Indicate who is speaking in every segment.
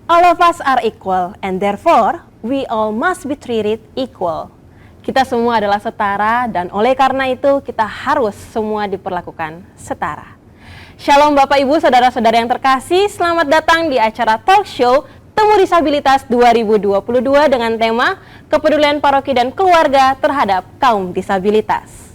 Speaker 1: All of us are equal and therefore we all must be treated equal. Kita semua adalah setara dan oleh karena itu kita harus semua diperlakukan setara. Shalom Bapak Ibu, Saudara-saudara yang terkasih, selamat datang di acara talk show Temu Disabilitas 2022 dengan tema Kepedulian Paroki dan Keluarga terhadap Kaum Disabilitas.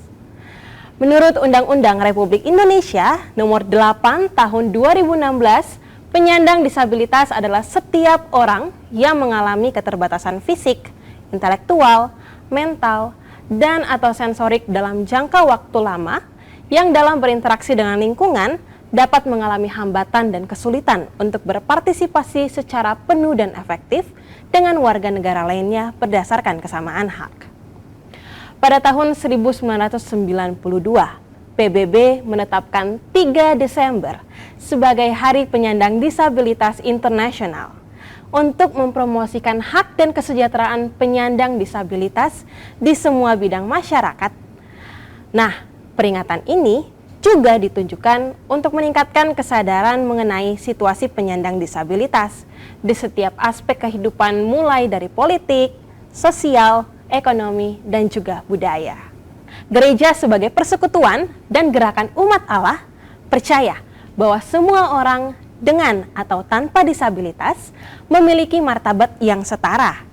Speaker 1: Menurut Undang-Undang Republik Indonesia Nomor 8 Tahun 2016, penyandang disabilitas adalah setiap orang yang mengalami keterbatasan fisik, intelektual, mental, dan atau sensorik dalam jangka waktu lama yang dalam berinteraksi dengan lingkungan dapat mengalami hambatan dan kesulitan untuk berpartisipasi secara penuh dan efektif dengan warga negara lainnya berdasarkan kesamaan hak. Pada tahun 1992, PBB menetapkan 3 Desember sebagai Hari Penyandang Disabilitas Internasional untuk mempromosikan hak dan kesejahteraan penyandang disabilitas di semua bidang masyarakat. Nah, peringatan ini juga ditunjukkan untuk meningkatkan kesadaran mengenai situasi penyandang disabilitas di setiap aspek kehidupan mulai dari politik, sosial, ekonomi, dan juga budaya. Gereja sebagai persekutuan dan gerakan umat Allah percaya bahwa semua orang dengan atau tanpa disabilitas memiliki martabat yang setara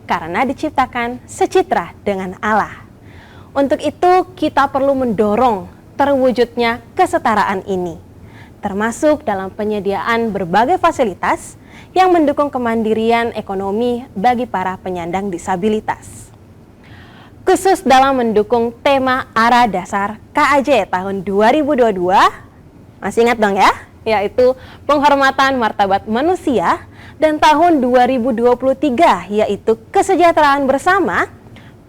Speaker 1: karena diciptakan secitra dengan Allah. Untuk itu kita perlu mendorong terwujudnya kesetaraan ini, termasuk dalam penyediaan berbagai fasilitas yang mendukung kemandirian ekonomi bagi para penyandang disabilitas. Khusus dalam mendukung tema Arah Dasar KAJ tahun 2022, masih ingat dong ya? Yaitu penghormatan martabat manusia, dan tahun 2023 yaitu kesejahteraan bersama.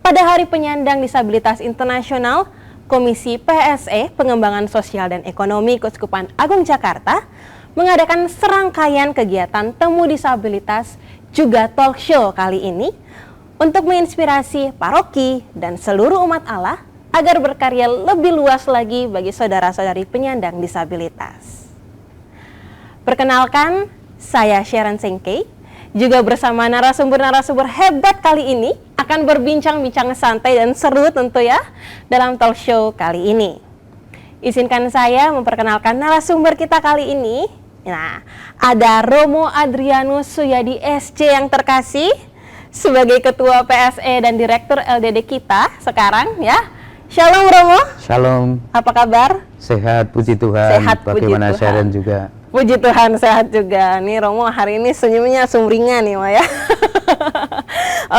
Speaker 1: Pada Hari Penyandang Disabilitas Internasional, Komisi PSE Pengembangan Sosial dan Ekonomi Keuskupan Agung Jakarta mengadakan serangkaian kegiatan temu disabilitas juga talk show kali ini untuk menginspirasi paroki dan seluruh umat Allah agar berkarya lebih luas lagi bagi saudara-saudari penyandang disabilitas. Perkenalkan, saya Sharon Sengkei, juga bersama narasumber-narasumber hebat kali ini akan berbincang-bincang santai dan seru tentu ya dalam talk show kali ini. Izinkan saya memperkenalkan narasumber kita kali ini. Nah, ada Romo Adrianus Suyadi SC yang terkasih sebagai Ketua PSE dan Direktur LDD kita sekarang ya. Shalom Romo.
Speaker 2: Shalom.
Speaker 1: Apa kabar?
Speaker 2: Sehat, puji Tuhan.
Speaker 1: Sehat,
Speaker 2: bagaimana
Speaker 1: puji Tuhan.
Speaker 2: Sharon juga?
Speaker 1: Puji Tuhan, sehat juga. Nih Romo hari ini senyumnya sumringah nih Ma ya.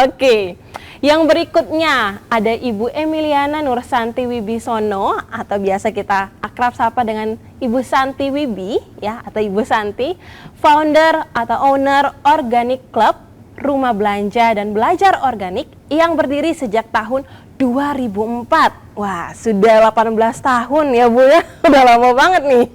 Speaker 1: Oke. Yang berikutnya ada Ibu Emiliana Nursanti Wibisono atau biasa kita akrab sapa dengan Ibu Santi Wibi ya, atau Ibu Santi, founder atau owner Organic Club, rumah belanja dan belajar organik yang berdiri sejak tahun 2004. Wah, sudah 18 tahun ya Bu ya. Udah lama banget nih.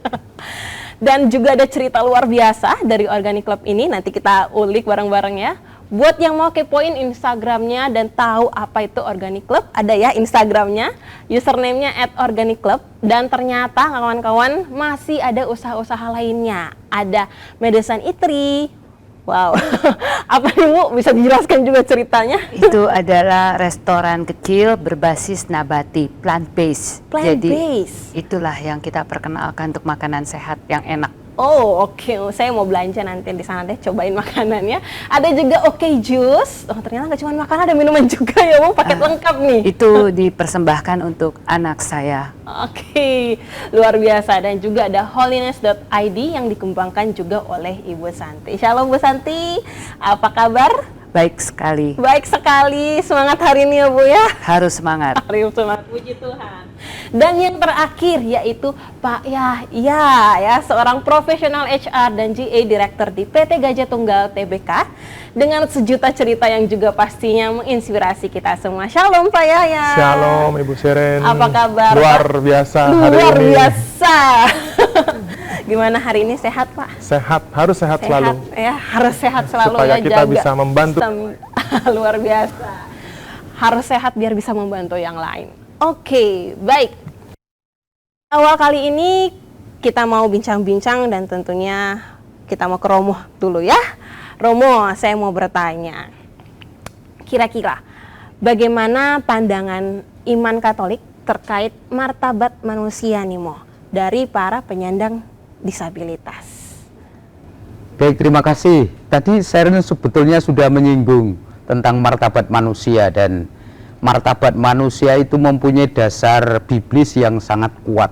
Speaker 1: Dan juga ada cerita luar biasa dari Organic Club ini, nanti kita ulik bareng-bareng ya. Buat yang mau kepoin Instagramnya dan tahu apa itu Organic Club, ada ya Instagramnya, username-nya @organicclub. Dan ternyata kawan-kawan masih ada usaha-usaha lainnya. Ada Medesan Itri. Wow, apa nih Bu? Bisa dijelaskan juga ceritanya?
Speaker 3: Itu adalah restoran kecil berbasis nabati, plant-based. Jadi itulah yang kita perkenalkan untuk makanan sehat yang enak.
Speaker 1: Oh oke. Saya mau belanja nanti di sana deh, cobain makanannya. Ada juga Oke Juice. Oh ternyata nggak cuma makanan, ada minuman juga ya Bu, paket lengkap nih.
Speaker 3: Itu dipersembahkan untuk anak saya.
Speaker 1: Oke, luar biasa. Dan juga ada holiness.id yang dikembangkan juga oleh Ibu Santi. Shalom Bu Santi, apa kabar?
Speaker 3: Baik sekali.
Speaker 1: Baik sekali, semangat hari ini ya Bu ya.
Speaker 3: Harus semangat.
Speaker 1: Harus semangat, puji Tuhan. Dan yang terakhir yaitu Pak Yahya ya, seorang profesional HR dan GA Director di PT Gajah Tunggal Tbk dengan sejuta cerita yang juga pastinya menginspirasi kita semua. Shalom Pak Yahya.
Speaker 4: Shalom Ibu Sharon.
Speaker 1: Apa kabar?
Speaker 4: Luar biasa hari
Speaker 1: Luar
Speaker 4: ini.
Speaker 1: biasa. Gimana hari ini, sehat Pak?
Speaker 4: Sehat, harus sehat selalu.
Speaker 1: Ya, harus sehat selalu
Speaker 4: supaya
Speaker 1: ya,
Speaker 4: kita
Speaker 1: jaga.
Speaker 4: bisa membantu.
Speaker 1: Luar biasa. Harus sehat biar bisa membantu yang lain. Oke, baik. Awal kali ini kita mau bincang-bincang dan tentunya kita mau ke Romo dulu ya. Romo, saya mau bertanya. Kira-kira bagaimana pandangan iman Katolik terkait martabat manusia nih Mo dari para penyandang disabilitas?
Speaker 2: Baik, terima kasih. Tadi Sharon sebetulnya sudah menyinggung tentang martabat manusia, dan martabat manusia itu mempunyai dasar biblis yang sangat kuat.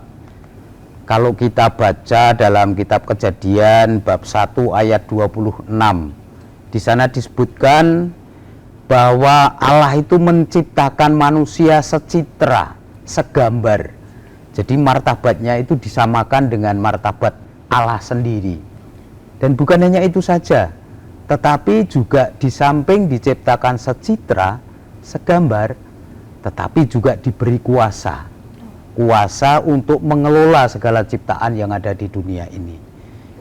Speaker 2: Kalau kita baca dalam kitab Kejadian bab 1 ayat 26, di sana disebutkan bahwa Allah itu menciptakan manusia secitra, segambar. Jadi martabatnya itu disamakan dengan martabat Allah sendiri. Dan bukan hanya itu saja, tetapi juga di samping diciptakan secitra, segambar, tetapi juga diberi kuasa untuk mengelola segala ciptaan yang ada di dunia ini.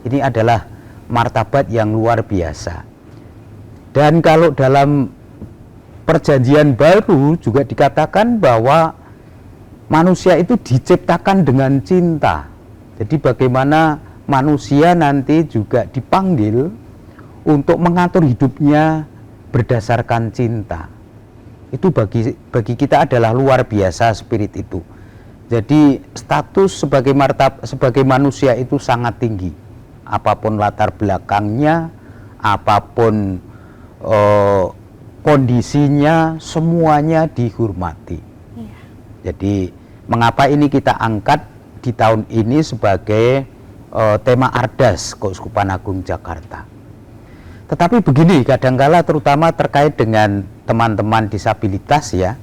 Speaker 2: Ini adalah martabat yang luar biasa. Dan kalau dalam Perjanjian Baru juga dikatakan bahwa manusia itu diciptakan dengan cinta. Jadi bagaimana manusia nanti juga dipanggil untuk mengatur hidupnya berdasarkan cinta. Itu bagi kita adalah luar biasa spirit itu. Jadi status sebagai manusia itu sangat tinggi. Apapun latar belakangnya, apapun kondisinya, semuanya dihormati. Iya. Jadi mengapa ini kita angkat di tahun ini sebagai tema Ardas Keuskupan Agung Jakarta. Tetapi begini, kadangkala terutama terkait dengan teman-teman disabilitas ya,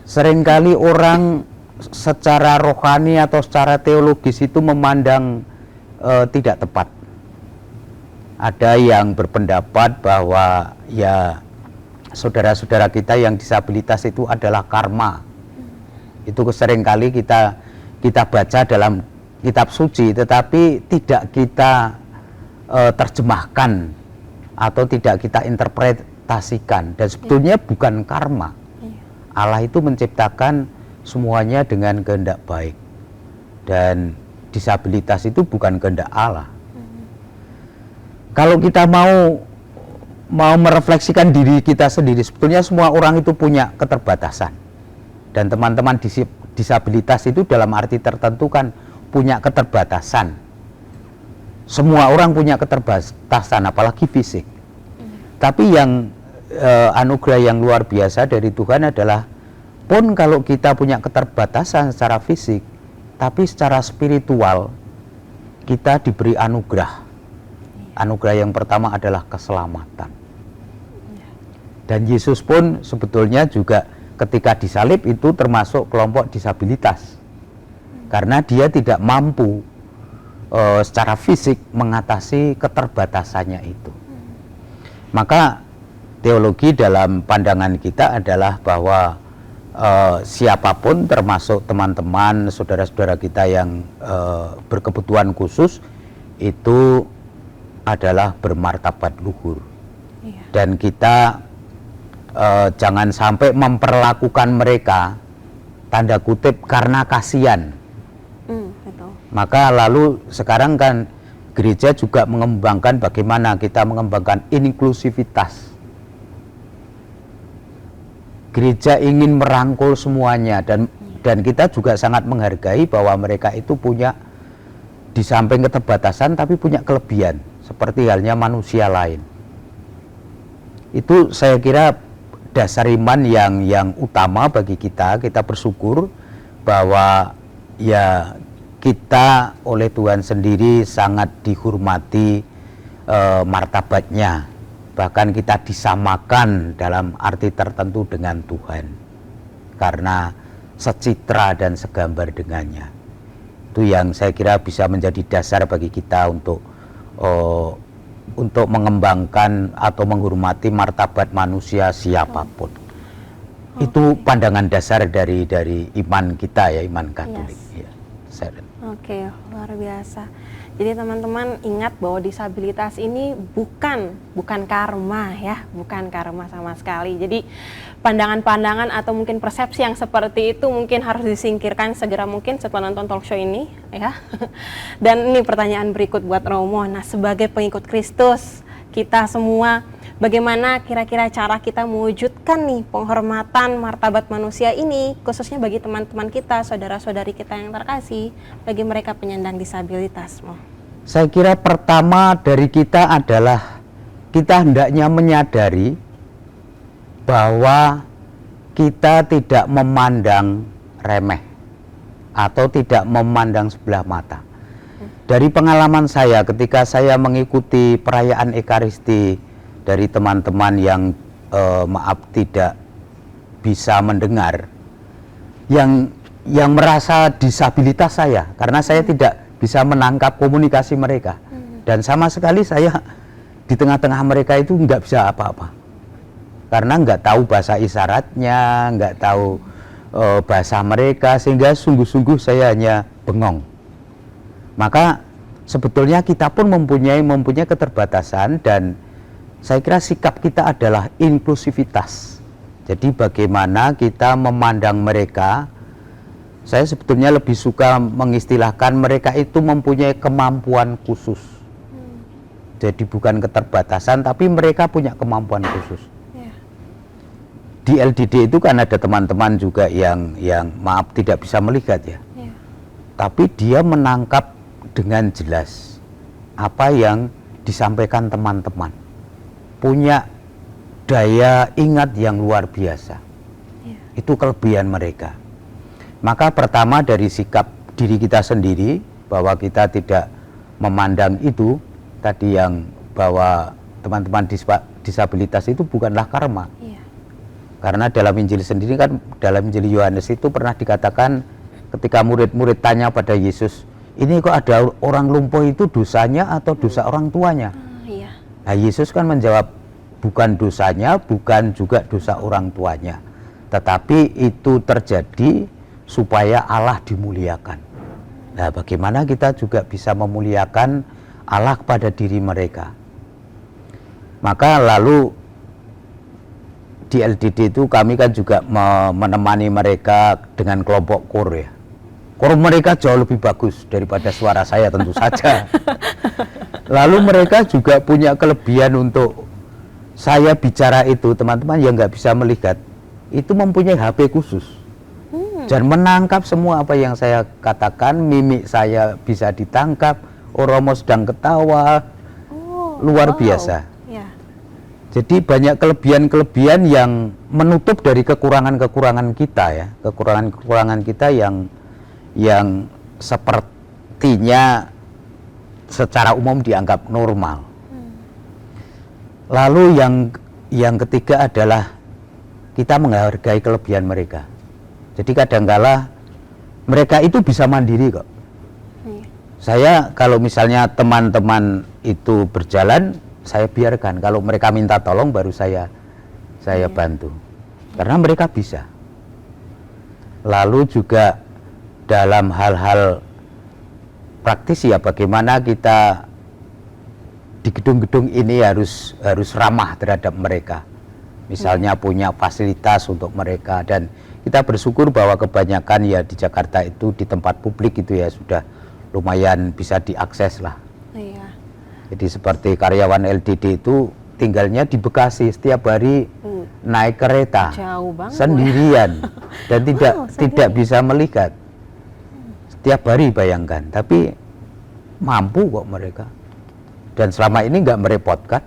Speaker 2: seringkali orang secara rohani atau secara teologis itu memandang tidak tepat. Ada yang berpendapat bahwa ya saudara-saudara kita yang disabilitas itu adalah karma. Itu seringkali kita baca dalam kitab suci, tetapi tidak kita terjemahkan atau tidak kita interpretasikan. Dan sebetulnya bukan karma. Allah itu menciptakan semuanya dengan kehendak baik, dan disabilitas itu bukan kehendak Allah. Kalau kita mau merefleksikan diri kita sendiri, sebetulnya semua orang itu punya keterbatasan, dan teman-teman disabilitas itu dalam arti tertentu kan punya keterbatasan. Semua orang punya keterbatasan, apalagi fisik. Tapi yang anugerah yang luar biasa dari Tuhan adalah pun kalau kita punya keterbatasan secara fisik, tapi secara spiritual kita diberi anugerah. Anugerah yang pertama adalah keselamatan. Dan Yesus pun sebetulnya juga ketika disalib itu termasuk kelompok disabilitas. Karena dia tidak mampu secara fisik mengatasi keterbatasannya itu. Maka teologi dalam pandangan kita adalah bahwa siapapun termasuk teman-teman, saudara-saudara kita yang berkebutuhan khusus itu adalah bermartabat luhur. Iya. Dan kita jangan sampai memperlakukan mereka tanda kutip karena kasihan. Betul. Maka lalu sekarang kan gereja juga mengembangkan bagaimana kita mengembangkan inklusivitas. Gereja ingin merangkul semuanya, dan kita juga sangat menghargai bahwa mereka itu punya di samping keterbatasan tapi punya kelebihan seperti halnya manusia lain. Itu saya kira dasar iman yang utama bagi kita. Kita bersyukur bahwa ya kita oleh Tuhan sendiri sangat dihormati martabatnya. Bahkan kita disamakan dalam arti tertentu dengan Tuhan karena secitra dan segambar dengannya. Itu yang saya kira bisa menjadi dasar bagi kita untuk mengembangkan atau menghormati martabat manusia siapapun. Itu pandangan dasar dari iman kita ya, iman Katolik. Yes. Ya,
Speaker 1: Oke, luar biasa. Jadi teman-teman ingat bahwa disabilitas ini bukan karma ya, bukan karma sama sekali. Jadi pandangan-pandangan atau mungkin persepsi yang seperti itu mungkin harus disingkirkan segera mungkin setelah nonton talk show ini ya. Dan ini pertanyaan berikut buat Romo. Nah, sebagai pengikut Kristus, kita semua, bagaimana kira-kira cara kita mewujudkan nih penghormatan martabat manusia ini, khususnya bagi teman-teman kita, saudara-saudari kita yang terkasih, bagi mereka penyandang disabilitas.
Speaker 2: Saya kira pertama dari kita adalah kita hendaknya menyadari bahwa kita tidak memandang remeh atau tidak memandang sebelah mata. Dari pengalaman saya ketika saya mengikuti perayaan Ekaristi dari teman-teman yang maaf tidak bisa mendengar, yang merasa disabilitas saya, karena saya tidak bisa menangkap komunikasi mereka, dan sama sekali saya di tengah-tengah mereka itu nggak bisa apa-apa, karena nggak tahu bahasa isyaratnya, nggak tahu bahasa mereka, sehingga sungguh-sungguh saya hanya bengong. Maka sebetulnya kita pun mempunyai keterbatasan, dan saya kira sikap kita adalah inklusivitas. Jadi bagaimana kita memandang mereka, saya sebetulnya lebih suka mengistilahkan mereka itu mempunyai kemampuan khusus. Jadi bukan keterbatasan, tapi mereka punya kemampuan khusus. Di LDD itu kan ada teman-teman juga yang maaf tidak bisa melihat ya. Tapi dia menangkap dengan jelas apa yang disampaikan teman-teman. Punya daya ingat yang luar biasa. Itu kelebihan mereka. Maka pertama dari sikap diri kita sendiri, bahwa kita tidak memandang itu tadi, yang bahwa teman-teman disabilitas itu bukanlah karma. Karena dalam Injil sendiri kan, dalam Injil Yohanes itu pernah dikatakan ketika murid-murid tanya pada Yesus, ini kok ada orang lumpuh itu dosanya atau dosa orang tuanya? Nah, Yesus kan menjawab, bukan dosanya, bukan juga dosa orang tuanya, tetapi itu terjadi supaya Allah dimuliakan. Nah, bagaimana kita juga bisa memuliakan Allah kepada diri mereka? Maka lalu di LDD itu kami kan juga menemani mereka dengan kelompok kor ya. Kor mereka jauh lebih bagus daripada suara saya tentu saja. Lalu mereka juga punya kelebihan untuk saya bicara itu, teman-teman yang nggak bisa melihat itu mempunyai HP khusus dan menangkap semua apa yang saya katakan, mimik saya bisa ditangkap, Romo sedang ketawa, luar biasa. Jadi banyak kelebihan-kelebihan yang menutup dari kekurangan-kekurangan kita ya, kekurangan-kekurangan kita yang sepertinya secara umum dianggap normal. Lalu yang ketiga adalah kita menghargai kelebihan mereka. Jadi kadangkala mereka itu bisa mandiri kok. Saya kalau misalnya teman-teman itu berjalan, saya biarkan, kalau mereka minta tolong baru saya bantu, karena mereka bisa. Lalu juga dalam hal-hal praktis ya, bagaimana kita di gedung-gedung ini harus ramah terhadap mereka, misalnya punya fasilitas untuk mereka. Dan kita bersyukur bahwa kebanyakan ya di Jakarta itu di tempat publik itu ya sudah lumayan bisa diakses lah. Jadi seperti karyawan LDD itu tinggalnya di Bekasi, setiap hari naik kereta sendirian dan tidak bisa melihat. Setiap hari bayangkan, tapi mampu kok mereka. Dan selama ini nggak merepotkan.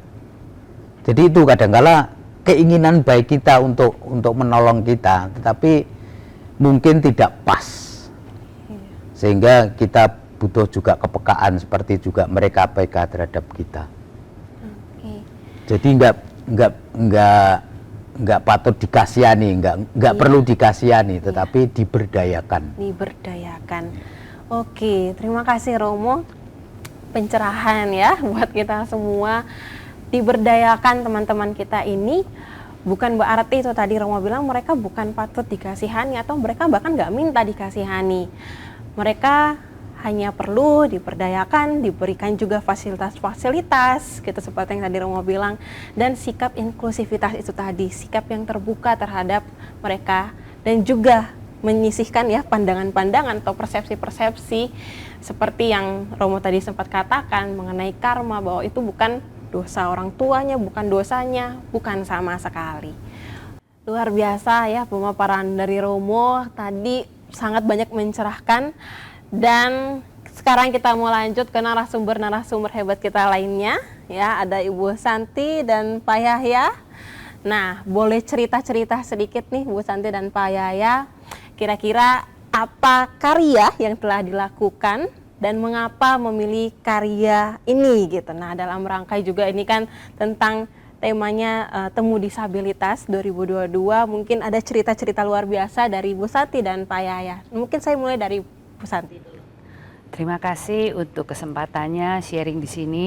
Speaker 2: Jadi itu kadangkala keinginan baik kita untuk menolong kita, tetapi mungkin tidak pas. Sehingga kita butuh juga kepekaan seperti juga mereka peka terhadap kita. Jadi nggak patut dikasihani, nggak perlu dikasihani, tetapi diberdayakan.
Speaker 1: Oke, terima kasih Romo, pencerahan ya buat kita semua. Diberdayakan teman-teman kita ini bukan berarti itu tadi Romo bilang mereka bukan patut dikasihani atau mereka bahkan nggak minta dikasihani. Mereka hanya perlu diberdayakan, diberikan juga fasilitas-fasilitas, gitu seperti yang tadi Romo bilang, dan sikap inklusivitas itu tadi, sikap yang terbuka terhadap mereka, dan juga menyisihkan ya pandangan-pandangan atau persepsi-persepsi seperti yang Romo tadi sempat katakan mengenai karma, bahwa itu bukan dosa orang tuanya, bukan dosanya, bukan sama sekali. Luar biasa ya pemaparan dari Romo tadi, sangat banyak mencerahkan. Dan sekarang kita mau lanjut ke narasumber hebat kita lainnya ya, ada Ibu Santi dan Pak Yahya. Nah, boleh cerita-cerita sedikit nih Bu Santi dan Pak Yahya, kira-kira apa karya yang telah dilakukan dan mengapa memilih karya ini gitu. Nah, dalam rangkai juga ini kan tentang temanya Temu Disabilitas 2022, mungkin ada cerita-cerita luar biasa dari Bu Santi dan Pak Yahya. Mungkin saya mulai dari Bu Santi dulu.
Speaker 3: Terima kasih untuk kesempatannya sharing di sini.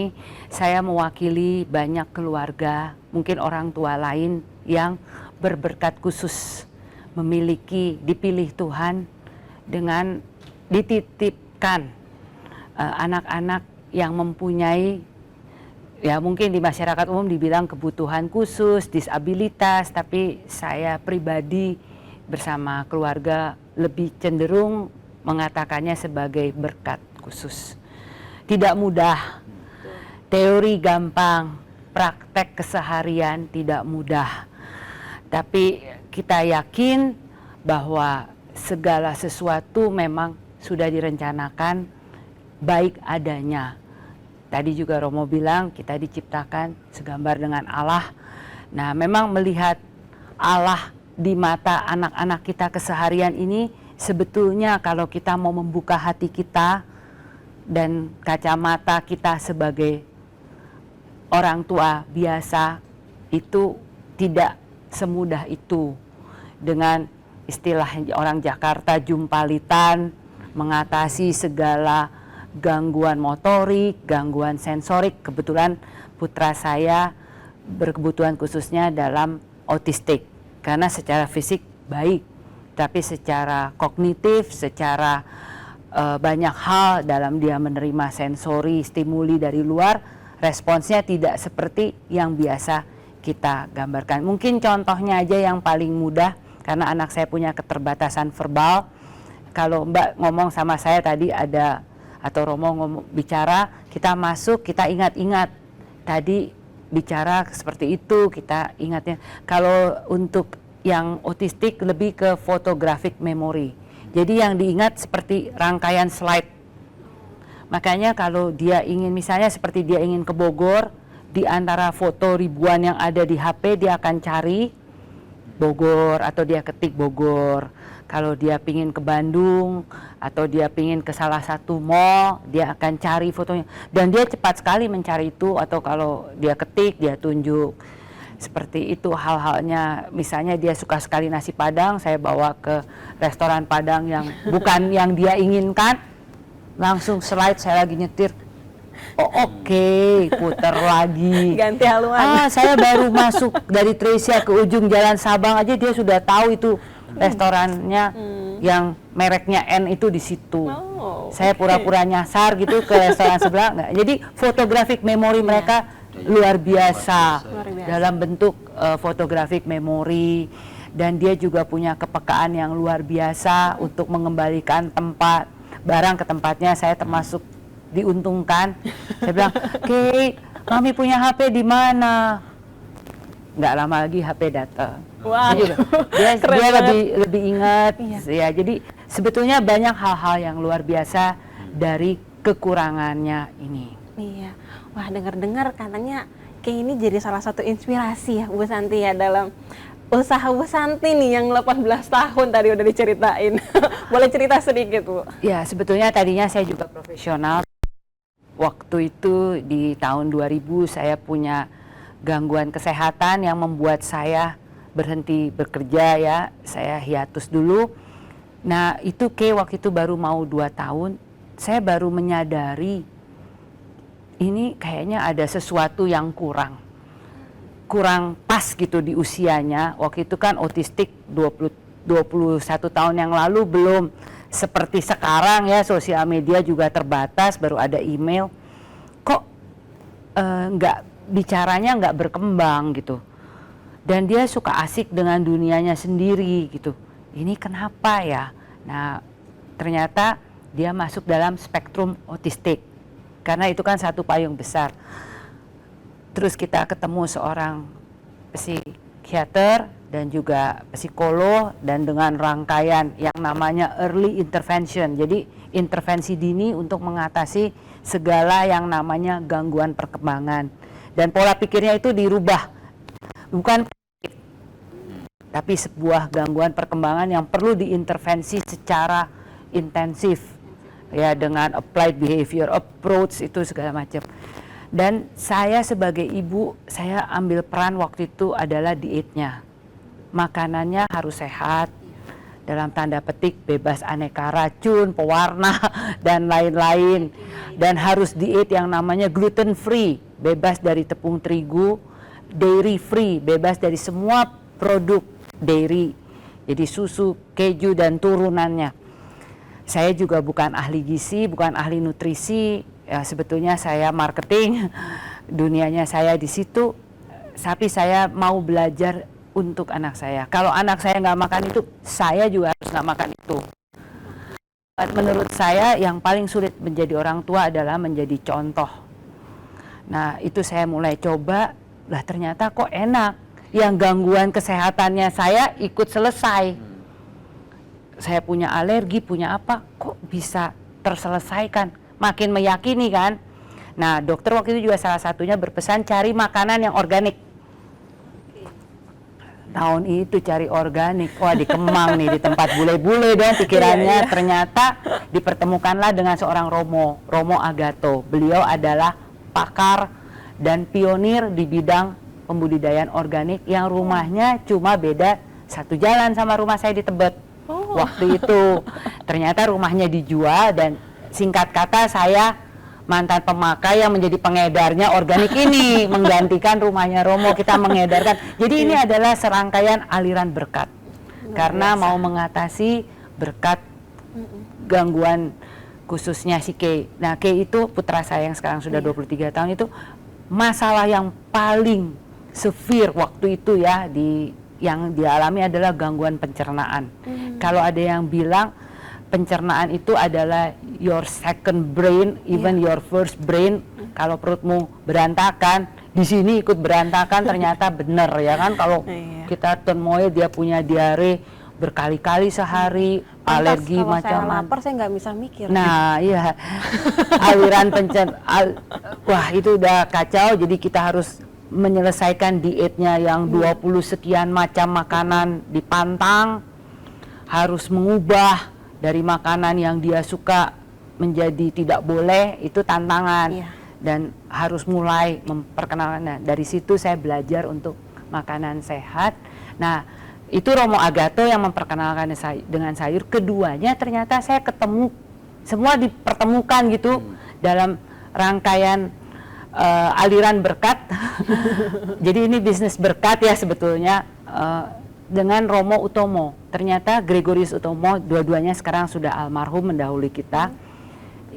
Speaker 3: Saya mewakili banyak keluarga, mungkin orang tua lain yang berberkat khusus, dipilih Tuhan dengan dititipkan anak-anak yang mempunyai, ya mungkin di masyarakat umum dibilang kebutuhan khusus, disabilitas, tapi saya pribadi bersama keluarga lebih cenderung mengatakannya sebagai berkat khusus. Tidak mudah, teori gampang, praktek keseharian tidak mudah. Tapi kita yakin bahwa segala sesuatu memang sudah direncanakan baik adanya. Tadi juga Romo bilang kita diciptakan segambar dengan Allah. Nah, memang melihat Allah di mata anak-anak kita keseharian ini, sebetulnya kalau kita mau membuka hati kita dan kacamata kita sebagai orang tua biasa, itu tidak semudah itu. Dengan istilah orang Jakarta, jumpalitan, mengatasi segala gangguan motorik, gangguan sensorik. Kebetulan putra saya berkebutuhan khususnya dalam autistik, karena secara fisik baik, tapi secara kognitif, secara banyak hal dalam dia menerima sensori, stimuli dari luar, responsnya tidak seperti yang biasa kita gambarkan. Mungkin contohnya aja yang paling mudah, karena anak saya punya keterbatasan verbal. Kalau Mbak ngomong sama saya tadi atau Romo bicara, kita masuk, kita ingat-ingat tadi bicara seperti itu, kita ingatnya. Kalau untuk yang otistik lebih ke photographic memory, jadi yang diingat seperti rangkaian slide. Makanya kalau dia ingin, misalnya seperti dia ingin ke Bogor, di antara foto ribuan yang ada di HP, dia akan cari Bogor atau dia ketik Bogor. Kalau dia pingin ke Bandung atau dia pingin ke salah satu mall, dia akan cari fotonya. Dan dia cepat sekali mencari itu, atau kalau dia ketik, dia tunjuk. Seperti itu hal-halnya. Misalnya dia suka sekali nasi Padang, saya bawa ke restoran Padang yang bukan yang dia inginkan, langsung slide saya lagi nyetir. Oh oke, putar lagi.
Speaker 1: Ganti haluan.
Speaker 3: Saya baru masuk dari Tresia ke ujung Jalan Sabang aja dia sudah tahu itu restorannya yang mereknya N itu di situ. Saya pura-pura nyasar gitu ke restoran sebelah. Enggak. Jadi photographic memory mereka luar biasa dalam bentuk photographic memory, dan dia juga punya kepekaan yang luar biasa untuk mengembalikan barang ke tempatnya. Saya termasuk diuntungkan. Saya bilang, "Kek, Mami punya HP di mana?" Nggak lama lagi HP datang.
Speaker 1: Wah,
Speaker 3: dia lebih ingat. Ya, jadi sebetulnya banyak hal-hal yang luar biasa dari kekurangannya ini.
Speaker 1: Iya, wah dengar-dengar katanya kayak ini jadi salah satu inspirasi ya Bu Santi ya dalam usaha Bu Santi nih yang 18 tahun tadi udah diceritain. Boleh cerita sedikit Bu?
Speaker 3: Ya, sebetulnya tadinya saya juga profesional. Waktu itu di tahun 2000 saya punya gangguan kesehatan yang membuat saya berhenti bekerja ya, saya hiatus dulu. Nah itu waktu itu baru mau 2 tahun, saya baru menyadari ini kayaknya ada sesuatu yang kurang pas gitu di usianya. Waktu itu kan autistik 21 tahun yang lalu belum seperti sekarang ya, sosial media juga terbatas, baru ada email. Kok bicaranya nggak berkembang gitu. Dan dia suka asik dengan dunianya sendiri gitu. Ini kenapa ya? Nah, ternyata dia masuk dalam spektrum autistik. Karena itu kan satu payung besar. Terus kita ketemu seorang psikiater dan juga psikolog, dan dengan rangkaian yang namanya early intervention. Jadi intervensi dini untuk mengatasi segala yang namanya gangguan perkembangan. Dan pola pikirnya itu dirubah, bukan tapi sebuah gangguan perkembangan yang perlu diintervensi secara intensif, ya, dengan applied behavior approach itu segala macam. Dan saya sebagai ibu, saya ambil peran waktu itu adalah dietnya. Makanannya harus sehat, dalam tanda petik bebas aneka racun, pewarna, dan lain-lain. Dan harus diet yang namanya gluten free, bebas dari tepung terigu, dairy free, bebas dari semua produk dairy, jadi susu, keju, dan turunannya. Saya juga bukan ahli gizi, bukan ahli nutrisi, ya sebetulnya saya marketing, dunianya saya di situ, tapi saya mau belajar untuk anak saya. Kalau anak saya nggak makan itu, saya juga harus nggak makan itu. Menurut saya yang paling sulit menjadi orang tua adalah menjadi contoh. Nah itu saya mulai coba, lah ternyata kok enak. Yang gangguan kesehatannya saya ikut selesai. Saya punya alergi, punya apa, kok bisa terselesaikan. Makin meyakini kan. Nah dokter waktu itu juga salah satunya berpesan cari makanan yang organik. Tahun itu cari organik, wah di Kemang nih, di tempat bule-bule dong pikirannya. Ternyata dipertemukanlah dengan seorang Romo Agato. Beliau adalah pakar dan pionir di bidang pembudidayaan organik yang rumahnya cuma beda satu jalan sama rumah saya di Tebet. Waktu itu ternyata rumahnya dijual, dan singkat kata saya mantan pemakai yang menjadi pengedarnya organik ini, menggantikan rumahnya Romo, kita mengedarkan. Jadi ini adalah serangkaian aliran berkat, karena mau mengatasi berkat gangguan khususnya si Kay. Nah Kay itu putra saya yang sekarang sudah 23 tahun, itu masalah yang paling severe waktu itu ya, yang dialami adalah gangguan pencernaan. Kalau ada yang bilang pencernaan itu adalah your second brain, even your first brain. Kalau perutmu berantakan, di sini ikut berantakan, ternyata benar ya kan. Kalau kita turmoil, dia punya diare berkali-kali sehari, alergi
Speaker 1: kalau
Speaker 3: macam-macam.
Speaker 1: saya lapar saya nggak bisa mikir.
Speaker 3: Nah iya, aliran wah itu udah kacau. Jadi kita harus menyelesaikan dietnya yang 20 sekian macam makanan dipantang, harus mengubah dari makanan yang dia suka menjadi tidak boleh, itu tantangan. Dan harus mulai memperkenalkan. Nah, dari situ saya belajar untuk makanan sehat. Nah itu Romo Agato yang memperkenalkan dengan sayur. Keduanya ternyata saya ketemu, semua dipertemukan gitu dalam rangkaian aliran berkat. Jadi ini bisnis berkat ya sebetulnya, dengan Romo Utomo. Ternyata Gregorius Utomo, dua-duanya sekarang sudah almarhum, mendahului kita,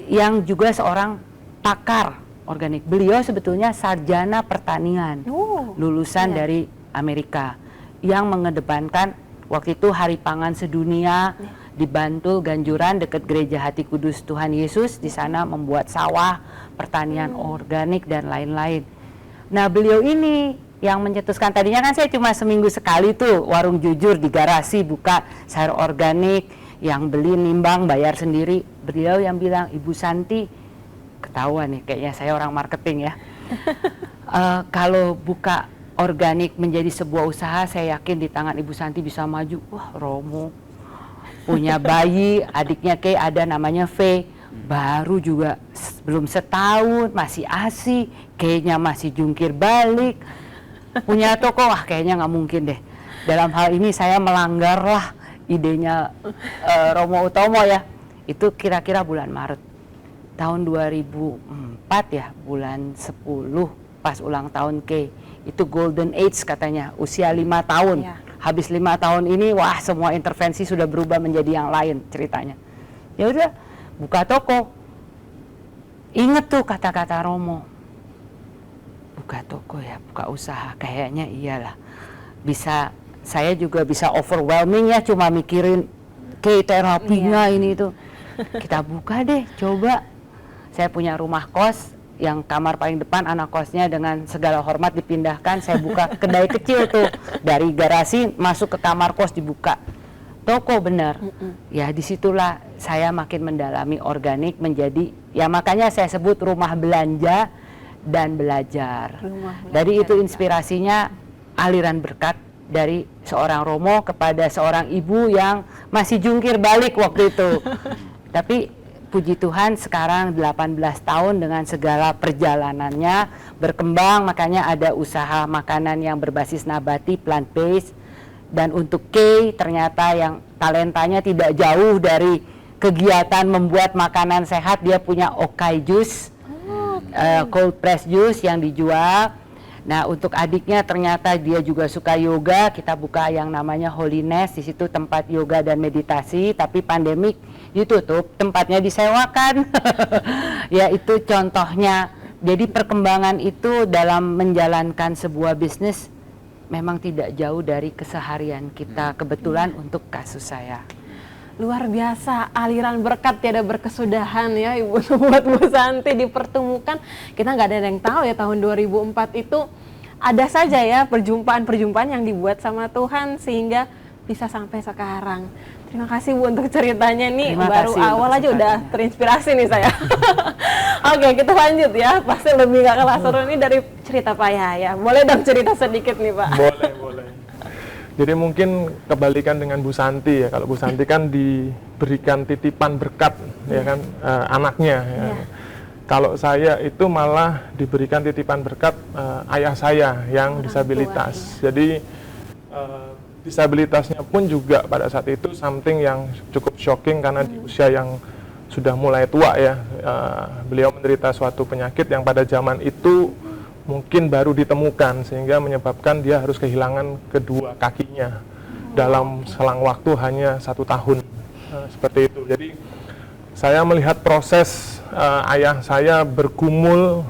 Speaker 3: yang juga seorang pakar organik. Beliau sebetulnya sarjana pertanian, lulusan dari Amerika, yang mengedepankan waktu itu Hari Pangan Sedunia di Bantul, Ganjuran, dekat Gereja Hati Kudus Tuhan Yesus. Di sana membuat sawah, pertanian organik dan lain-lain. Nah beliau ini yang mencetuskan. Tadinya kan saya cuma seminggu sekali tuh warung jujur di garasi buka sayur organik, yang beli nimbang bayar sendiri. Beliau yang bilang, Ibu Santi, ketahuan nih kayaknya saya orang marketing ya. Kalau buka organik menjadi sebuah usaha, saya yakin di tangan Ibu Santi bisa maju. Wah Romo punya bayi, adiknya Kay ada namanya V, baru juga belum setahun, masih ASI, kayaknya masih jungkir balik, punya toko, wah kayaknya nggak mungkin deh. Dalam hal ini saya melanggarlah idenya Romo Utomo ya. Itu kira-kira bulan Maret tahun 2004 ya, bulan 10 pas ulang tahun Kay. Itu golden age katanya, usia 5 tahun. Habis 5 tahun ini, wah semua intervensi sudah berubah menjadi yang lain ceritanya. Ya udah, buka toko. Ingat tuh kata-kata Romo. Buka toko ya, buka usaha, kayaknya iyalah. Bisa, saya juga bisa overwhelming ya, cuma mikirin kayak terapinya ini itu. Kita buka deh, coba. Saya punya rumah kos, yang kamar paling depan anak kosnya dengan segala hormat dipindahkan, saya buka kedai kecil tuh, dari garasi masuk ke kamar kos dibuka. Toko bener. Ya disitulah saya makin mendalami organik menjadi, ya makanya saya sebut rumah belanja dan belajar. Dari itu inspirasinya aliran berkat dari seorang Romo kepada seorang ibu yang masih jungkir balik waktu itu. Tapi puji Tuhan sekarang 18 tahun dengan segala perjalanannya berkembang, makanya ada usaha makanan yang berbasis nabati, plant based. Dan untuk Kay ternyata yang talentanya tidak jauh dari kegiatan membuat makanan sehat, dia punya Okai Juice, cold press juice yang dijual. Nah, untuk adiknya ternyata dia juga suka yoga, kita buka yang namanya Holiness, di situ tempat yoga dan meditasi, tapi pandemik ditutup, tempatnya disewakan. Ya, itu contohnya. Jadi perkembangan itu dalam menjalankan sebuah bisnis memang tidak jauh dari keseharian kita, kebetulan untuk kasus saya.
Speaker 1: Luar biasa, aliran berkat tiada berkesudahan ya Ibu buat Bu Santi dipertemukan. Kita nggak ada yang tahu ya tahun 2004 itu ada saja ya perjumpaan-perjumpaan yang dibuat sama Tuhan sehingga bisa sampai sekarang. Terima kasih Bu untuk ceritanya nih, baru awal aja udah terinspirasi nih saya. Oke, kita lanjut ya, pasti lebih gak kalah seru ini dari cerita Pak Yahya. Boleh dong cerita sedikit nih Pak?
Speaker 4: Boleh. Jadi mungkin kebalikan dengan Bu Santi ya. Kalau Bu Santi kan diberikan titipan berkat ya kan, anaknya. Ya. Kalau saya itu malah diberikan titipan berkat ayah saya yang disabilitas. Jadi disabilitasnya pun juga pada saat itu something yang cukup shocking karena di usia yang sudah mulai tua ya. Beliau menderita suatu penyakit yang pada zaman itu mungkin baru ditemukan sehingga menyebabkan dia harus kehilangan kedua kakinya dalam selang waktu hanya 1 tahun, seperti itu. Jadi saya melihat proses ayah saya bergumul,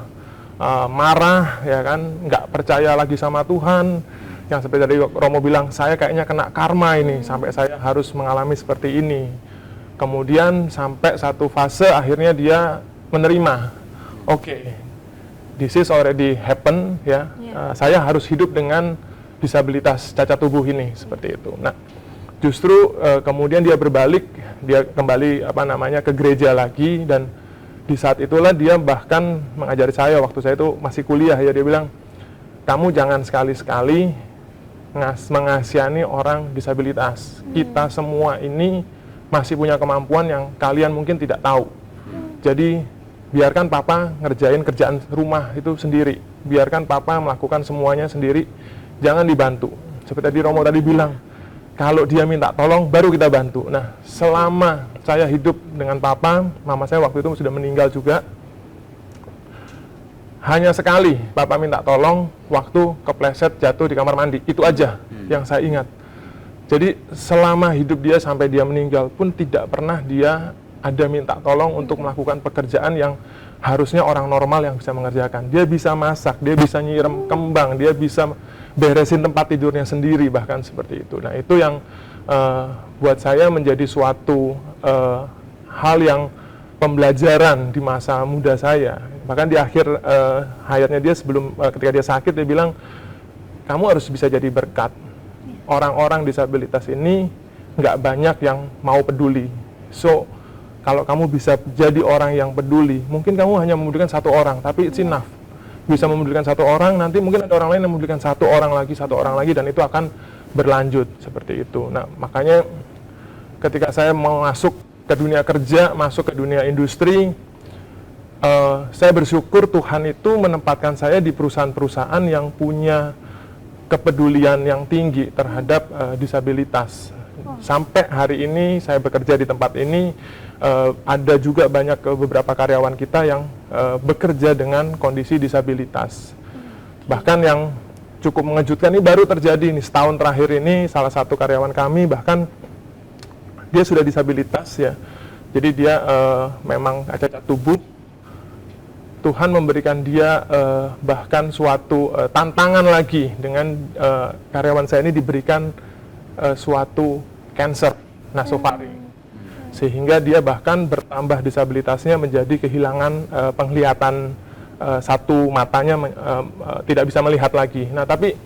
Speaker 4: marah ya kan, nggak percaya lagi sama Tuhan, yang seperti tadi Romo bilang, saya kayaknya kena karma ini sampai saya harus mengalami seperti ini. Kemudian sampai satu fase akhirnya dia menerima, oke, this is already happen ya. Saya harus hidup dengan disabilitas cacat tubuh ini, seperti itu. Nah, justru kemudian dia berbalik, dia kembali ke gereja lagi, dan di saat itulah dia bahkan mengajari saya waktu saya itu masih kuliah ya. Dia bilang, kamu jangan sekali-sekali mengasihani orang disabilitas. Kita semua ini masih punya kemampuan yang kalian mungkin tidak tahu. Jadi biarkan papa ngerjain kerjaan rumah itu sendiri. Biarkan papa melakukan semuanya sendiri. Jangan dibantu. Seperti tadi Romo tadi bilang, kalau dia minta tolong baru kita bantu. Nah, selama saya hidup dengan papa, mama saya waktu itu sudah meninggal juga. Hanya sekali papa minta tolong waktu kepleset jatuh di kamar mandi. Itu aja yang saya ingat. Jadi selama hidup dia sampai dia meninggal pun tidak pernah dia ada minta tolong untuk melakukan pekerjaan yang harusnya orang normal yang bisa mengerjakan. Dia bisa masak, dia bisa nyiram kembang, dia bisa beresin tempat tidurnya sendiri, bahkan seperti itu. Nah, itu yang buat saya menjadi suatu hal yang pembelajaran di masa muda saya. Bahkan di akhir hayatnya dia, sebelum ketika dia sakit, dia bilang, kamu harus bisa jadi berkat. Orang-orang disabilitas ini nggak banyak yang mau peduli. So, kalau kamu bisa jadi orang yang peduli, mungkin kamu hanya memedulikan 1 orang, tapi it's enough. Bisa memedulikan 1 orang, nanti mungkin ada orang lain yang memedulikan 1 orang lagi, dan itu akan berlanjut seperti itu. Nah, makanya ketika saya mau masuk ke dunia kerja, masuk ke dunia industri, saya bersyukur Tuhan itu menempatkan saya di perusahaan-perusahaan yang punya kepedulian yang tinggi terhadap disabilitas. Sampai hari ini saya bekerja di tempat ini, ada juga banyak beberapa karyawan kita yang bekerja dengan kondisi disabilitas. Bahkan yang cukup mengejutkan ini baru terjadi nih setahun terakhir ini, salah satu karyawan kami bahkan dia sudah disabilitas ya. Jadi dia memang cacat tubuh. Tuhan memberikan dia bahkan suatu tantangan lagi dengan karyawan saya ini diberikan suatu cancer nasofaring. Sehingga dia bahkan bertambah disabilitasnya menjadi kehilangan penglihatan satu matanya tidak bisa melihat lagi. Nah, tapi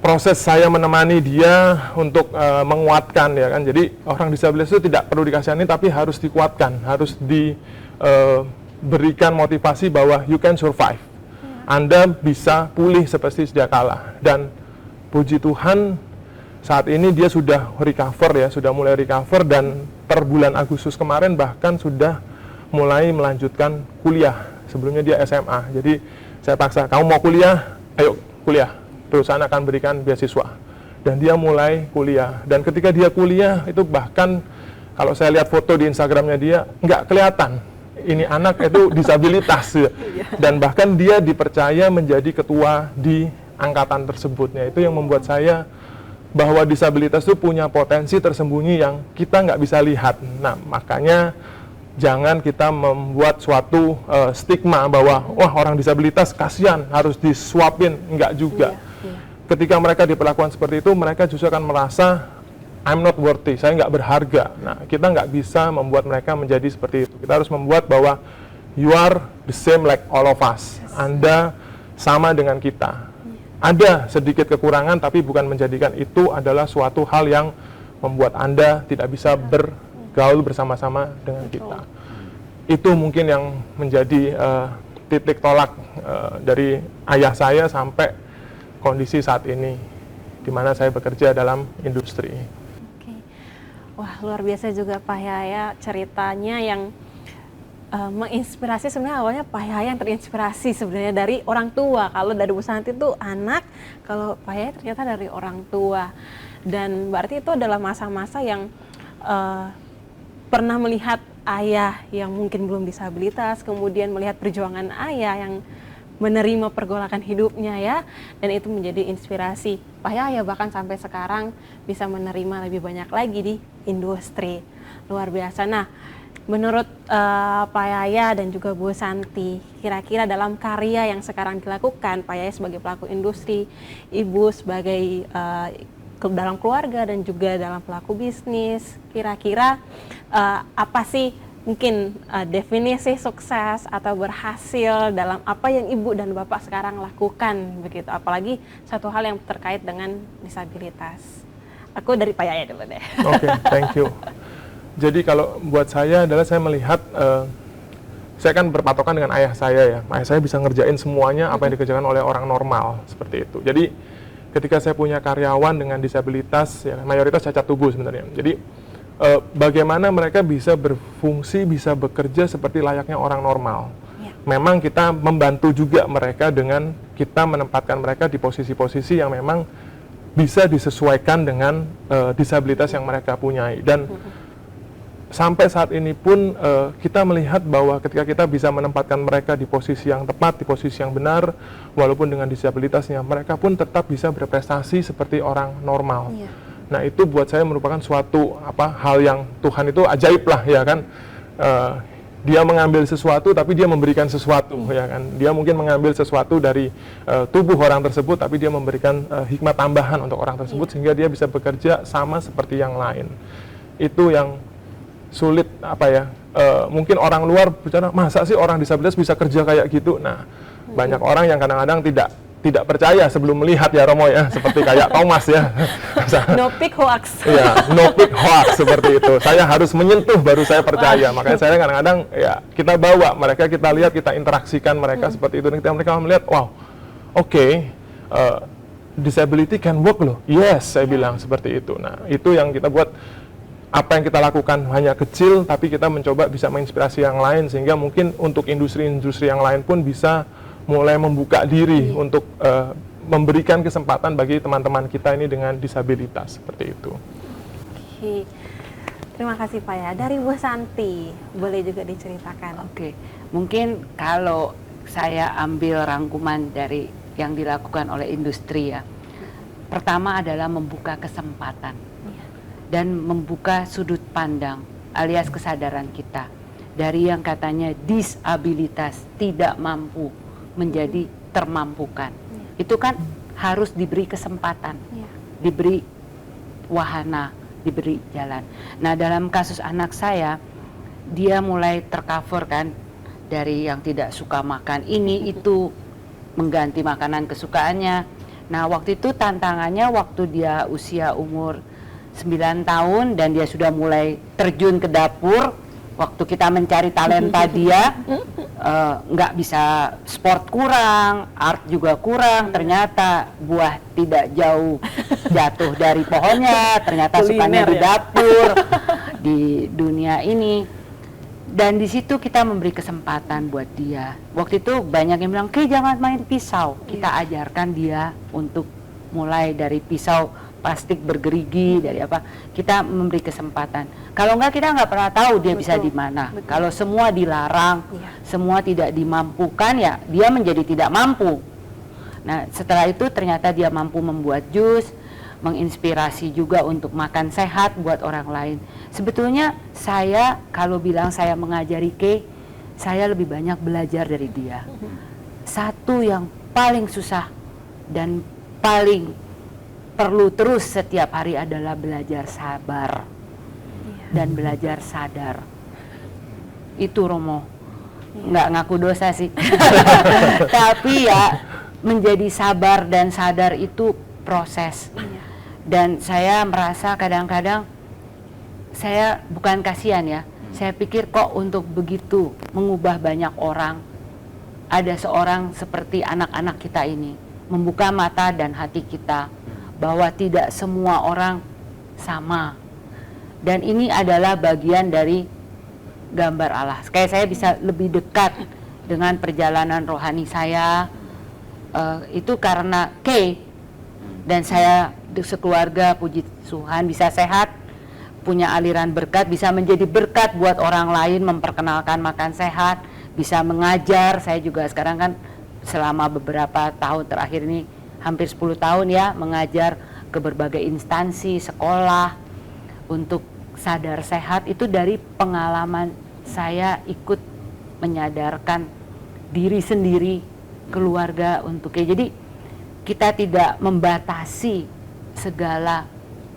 Speaker 4: proses saya menemani dia untuk menguatkan, ya kan. Jadi orang disabilitas itu tidak perlu dikasihani, tapi harus dikuatkan, harus diberikan motivasi bahwa you can survive. Anda bisa pulih seperti sedia kala. Dan puji Tuhan saat ini dia sudah recover, ya, sudah mulai recover, dan per bulan Agustus kemarin bahkan sudah mulai melanjutkan kuliah. Sebelumnya dia SMA. Jadi saya paksa, kamu mau kuliah? Ayo kuliah. Perusahaan akan berikan beasiswa, dan dia mulai kuliah. Dan ketika dia kuliah itu bahkan kalau saya lihat foto di Instagramnya dia nggak kelihatan ini anak itu disabilitas, ya. Dan bahkan dia dipercaya menjadi ketua di angkatan tersebutnya. Itu yang membuat saya bahwa disabilitas itu punya potensi tersembunyi yang kita nggak bisa lihat. Nah, makanya jangan kita membuat suatu stigma bahwa wah, orang disabilitas kasihan harus disuapin, enggak juga. Ketika mereka diperlakukan seperti itu, mereka justru akan merasa I'm not worthy, saya nggak berharga. Nah, kita nggak bisa membuat mereka menjadi seperti itu. Kita harus membuat bahwa you are the same like all of us. Anda sama dengan kita. Ada sedikit kekurangan, tapi bukan menjadikan itu adalah suatu hal yang membuat Anda tidak bisa bergaul bersama-sama dengan kita. Itu mungkin yang menjadi titik tolak dari ayah saya sampai kondisi saat ini, di mana saya bekerja dalam industri.
Speaker 1: Oke. Wah, luar biasa juga Pak Yahya ceritanya yang menginspirasi. Sebenarnya awalnya Pak Yahya yang terinspirasi sebenarnya dari orang tua. Kalau dari Bu Santi itu anak, kalau Pak Yahya ternyata dari orang tua. Dan berarti itu adalah masa-masa yang pernah melihat ayah yang mungkin belum disabilitas, kemudian melihat perjuangan ayah yang menerima pergolakan hidupnya, ya, dan itu menjadi inspirasi Pak Yahya bahkan sampai sekarang bisa menerima lebih banyak lagi di industri. Luar biasa. Nah, menurut Pak Yahya dan juga Bu Santi, kira-kira dalam karya yang sekarang dilakukan, Pak Yahya sebagai pelaku industri, Ibu sebagai dalam keluarga dan juga dalam pelaku bisnis, kira-kira apa sih mungkin definisi sukses atau berhasil dalam apa yang Ibu dan Bapak sekarang lakukan begitu, apalagi satu hal yang terkait dengan disabilitas. Aku dari Pak Yahya dulu deh.
Speaker 4: Oke, thank you. Jadi kalau buat saya adalah saya melihat saya kan berpatokan dengan ayah saya, ya. Ayah saya bisa ngerjain semuanya apa yang dikerjakan oleh orang normal seperti itu. Jadi ketika saya punya karyawan dengan disabilitas, ya, mayoritas cacat tubuh sebenarnya. Jadi bagaimana mereka bisa berfungsi, bisa bekerja seperti layaknya orang normal. Ya. Memang kita membantu juga mereka dengan kita menempatkan mereka di posisi-posisi yang memang bisa disesuaikan dengan disabilitas yang mereka punyai. Dan sampai saat ini pun kita melihat bahwa ketika kita bisa menempatkan mereka di posisi yang tepat, di posisi yang benar, walaupun dengan disabilitasnya, mereka pun tetap bisa berprestasi seperti orang normal. Ya. Nah, itu buat saya merupakan suatu hal yang Tuhan itu ajaib lah, ya kan. Dia mengambil sesuatu tapi dia memberikan sesuatu, ya kan. Dia mungkin mengambil sesuatu dari tubuh orang tersebut, tapi dia memberikan hikmat tambahan untuk orang tersebut, sehingga dia bisa bekerja sama seperti yang lain. Itu yang sulit mungkin orang luar bicara, masa sih orang disabilitas bisa kerja kayak gitu. Nah, banyak orang yang kadang-kadang tidak percaya sebelum melihat, ya Romo, ya, seperti kayak Thomas, ya.
Speaker 1: No pick hoax.
Speaker 4: Ya, no pick hoax seperti itu. Saya harus menyentuh baru saya percaya. Makanya saya kadang-kadang ya kita bawa mereka, kita lihat, kita interaksikan mereka seperti itu. Dan mereka melihat, wow, oke, disability can work loh. Yes, saya bilang seperti itu. Nah, itu yang kita buat. Apa yang kita lakukan hanya kecil, tapi kita mencoba bisa menginspirasi yang lain, sehingga mungkin untuk industri-industri yang lain pun bisa mulai membuka diri untuk memberikan kesempatan bagi teman-teman kita ini dengan disabilitas seperti itu.
Speaker 1: Oke. Terima kasih Pak ya. Dari Bu Santi, boleh juga diceritakan.
Speaker 3: Oke. Mungkin kalau saya ambil rangkuman dari yang dilakukan oleh industri, ya. Pertama adalah membuka kesempatan dan membuka sudut pandang alias kesadaran kita dari yang katanya disabilitas, tidak mampu menjadi termampukan. Itu kan harus diberi kesempatan, diberi wahana, diberi jalan. Nah, dalam kasus anak saya, dia mulai tercover kan dari yang tidak suka makan ini itu mengganti makanan kesukaannya. Nah, waktu itu tantangannya waktu dia usia umur 9 tahun dan dia sudah mulai terjun ke dapur, waktu kita mencari talenta dia, nggak bisa, sport kurang, art juga kurang, ternyata buah tidak jauh jatuh dari pohonnya, ternyata sukanya di dapur, di dunia ini. Dan di situ kita memberi kesempatan buat dia. Waktu itu banyak yang bilang, "Oke, jangan main pisau." Kita ajarkan dia untuk mulai dari pisau plastik bergerigi, dari apa. Kita memberi kesempatan. Kalau enggak, kita nggak pernah tahu dia bisa di mana. Kalau semua dilarang, semua tidak dimampukan, ya dia menjadi tidak mampu. Nah, setelah itu ternyata dia mampu membuat jus, menginspirasi juga untuk makan sehat buat orang lain. Sebetulnya saya kalau bilang saya mengajari Kay, saya lebih banyak belajar dari dia. Satu yang paling susah dan paling perlu terus setiap hari adalah belajar sabar dan belajar sadar. Itu Romo, nggak ngaku dosa sih. Tapi ya menjadi sabar dan sadar itu proses. Dan saya merasa kadang-kadang saya bukan kasihan ya, saya pikir kok untuk begitu mengubah banyak orang, ada seorang seperti anak-anak kita ini membuka mata dan hati kita bahwa tidak semua orang sama, dan ini adalah bagian dari gambar Allah. Kayak saya bisa lebih dekat dengan perjalanan rohani saya, itu karena Kay, dan saya sekeluarga puji Tuhan bisa sehat, punya aliran berkat, bisa menjadi berkat buat orang lain, memperkenalkan makan sehat, bisa mengajar. Saya juga sekarang kan selama beberapa tahun terakhir ini, hampir 10 tahun ya, mengajar ke berbagai instansi, sekolah untuk sadar sehat. Itu dari pengalaman saya ikut menyadarkan diri sendiri, keluarga untuk jadi kita tidak membatasi segala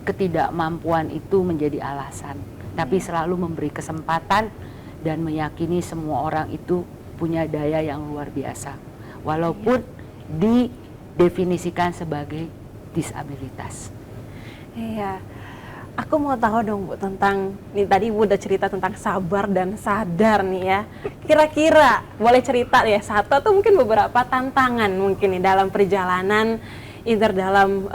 Speaker 3: ketidakmampuan itu menjadi alasan, tapi selalu memberi kesempatan dan meyakini semua orang itu punya daya yang luar biasa, walaupun didefinisikan sebagai disabilitas.
Speaker 1: Iya, aku mau tahu dong Bu tentang, nih tadi Bu udah cerita tentang sabar dan sadar nih ya. Kira-kira boleh cerita ya satu atau mungkin beberapa tantangan mungkin nih dalam perjalanan, either dalam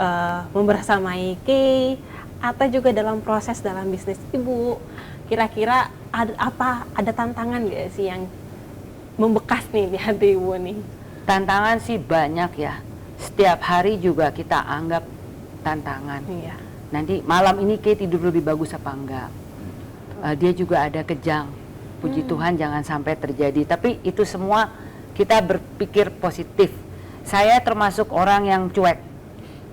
Speaker 1: membersamai Kay atau juga dalam proses dalam bisnis Ibu. Kira-kira ada tantangan nggak sih yang membekas nih di hati Ibu nih?
Speaker 3: Tantangan sih banyak ya. Setiap hari juga kita anggap tantangan.
Speaker 1: Iya.
Speaker 3: Nanti malam ini Kay tidur lebih bagus apa enggak? Dia juga ada kejang. Puji Tuhan jangan sampai terjadi. Tapi itu semua kita berpikir positif. Saya termasuk orang yang cuek.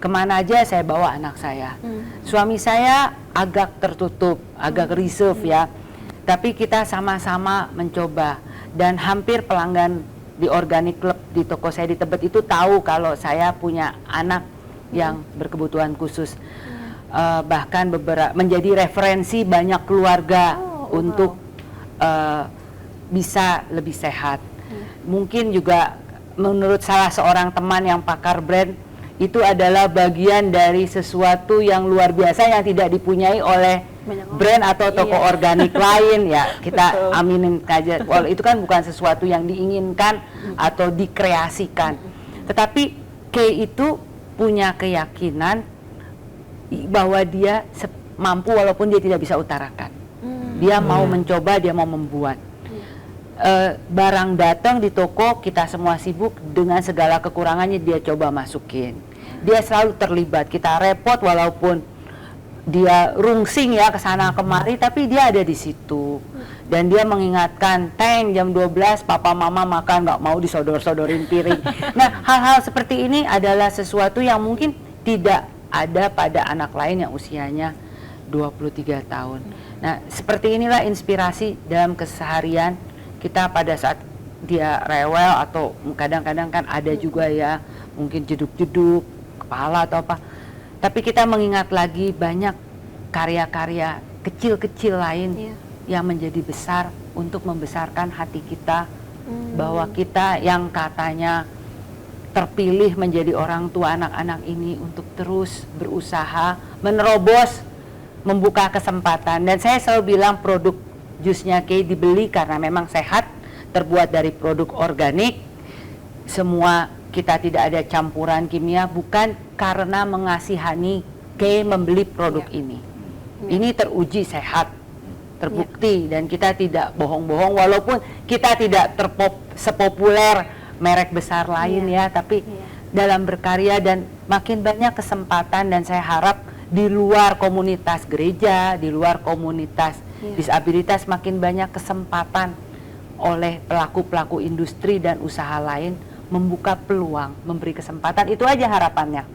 Speaker 3: Kemana aja saya bawa anak saya. Suami saya agak tertutup, agak reserve ya. Tapi kita sama-sama mencoba. Dan hampir pelanggan di Organic Club di toko saya di Tebet itu tahu kalau saya punya anak yang berkebutuhan khusus. Bahkan menjadi referensi banyak keluarga untuk bisa lebih sehat. Mungkin juga menurut salah seorang teman yang pakar brand, itu adalah bagian dari sesuatu yang luar biasa yang tidak dipunyai oleh brand atau toko organik lain ya. Kita aminin saja. Itu kan bukan sesuatu yang diinginkan atau dikreasikan. Tetapi Kay itu punya keyakinan bahwa dia mampu walaupun dia tidak bisa utarakan. Dia mau mencoba, dia mau membuat. Barang datang di toko, kita semua sibuk dengan segala kekurangannya, dia coba masukin. Dia selalu terlibat, kita repot walaupun dia rungsing ya kesana kemari, tapi dia ada di situ. Dan dia mengingatkan, Teng jam 12 papa mama makan, nggak mau disodor-sodorin piring. Nah, hal-hal seperti ini adalah sesuatu yang mungkin tidak ada pada anak lain yang usianya 23 tahun. Nah, seperti inilah inspirasi dalam keseharian kita pada saat dia rewel atau kadang-kadang kan ada juga ya mungkin jeduk-jeduk kepala atau apa. Tapi kita mengingat lagi banyak karya-karya kecil-kecil lain yang menjadi besar untuk membesarkan hati kita bahwa kita yang katanya terpilih menjadi orang tua anak-anak ini untuk terus berusaha menerobos, membuka kesempatan. Dan saya selalu bilang produk jusnya Kay dibeli karena memang sehat, terbuat dari produk organik, semua kita tidak ada campuran kimia, bukan karena mengasihani Kay membeli produk ini. Ini teruji sehat, terbukti, dan kita tidak bohong-bohong, walaupun kita tidak sepopuler merek besar lain ya, tapi dalam berkarya dan makin banyak kesempatan, dan saya harap di luar komunitas gereja, di luar komunitas disabilitas makin banyak kesempatan oleh pelaku-pelaku industri dan usaha lain membuka peluang, memberi kesempatan. Itu aja harapannya.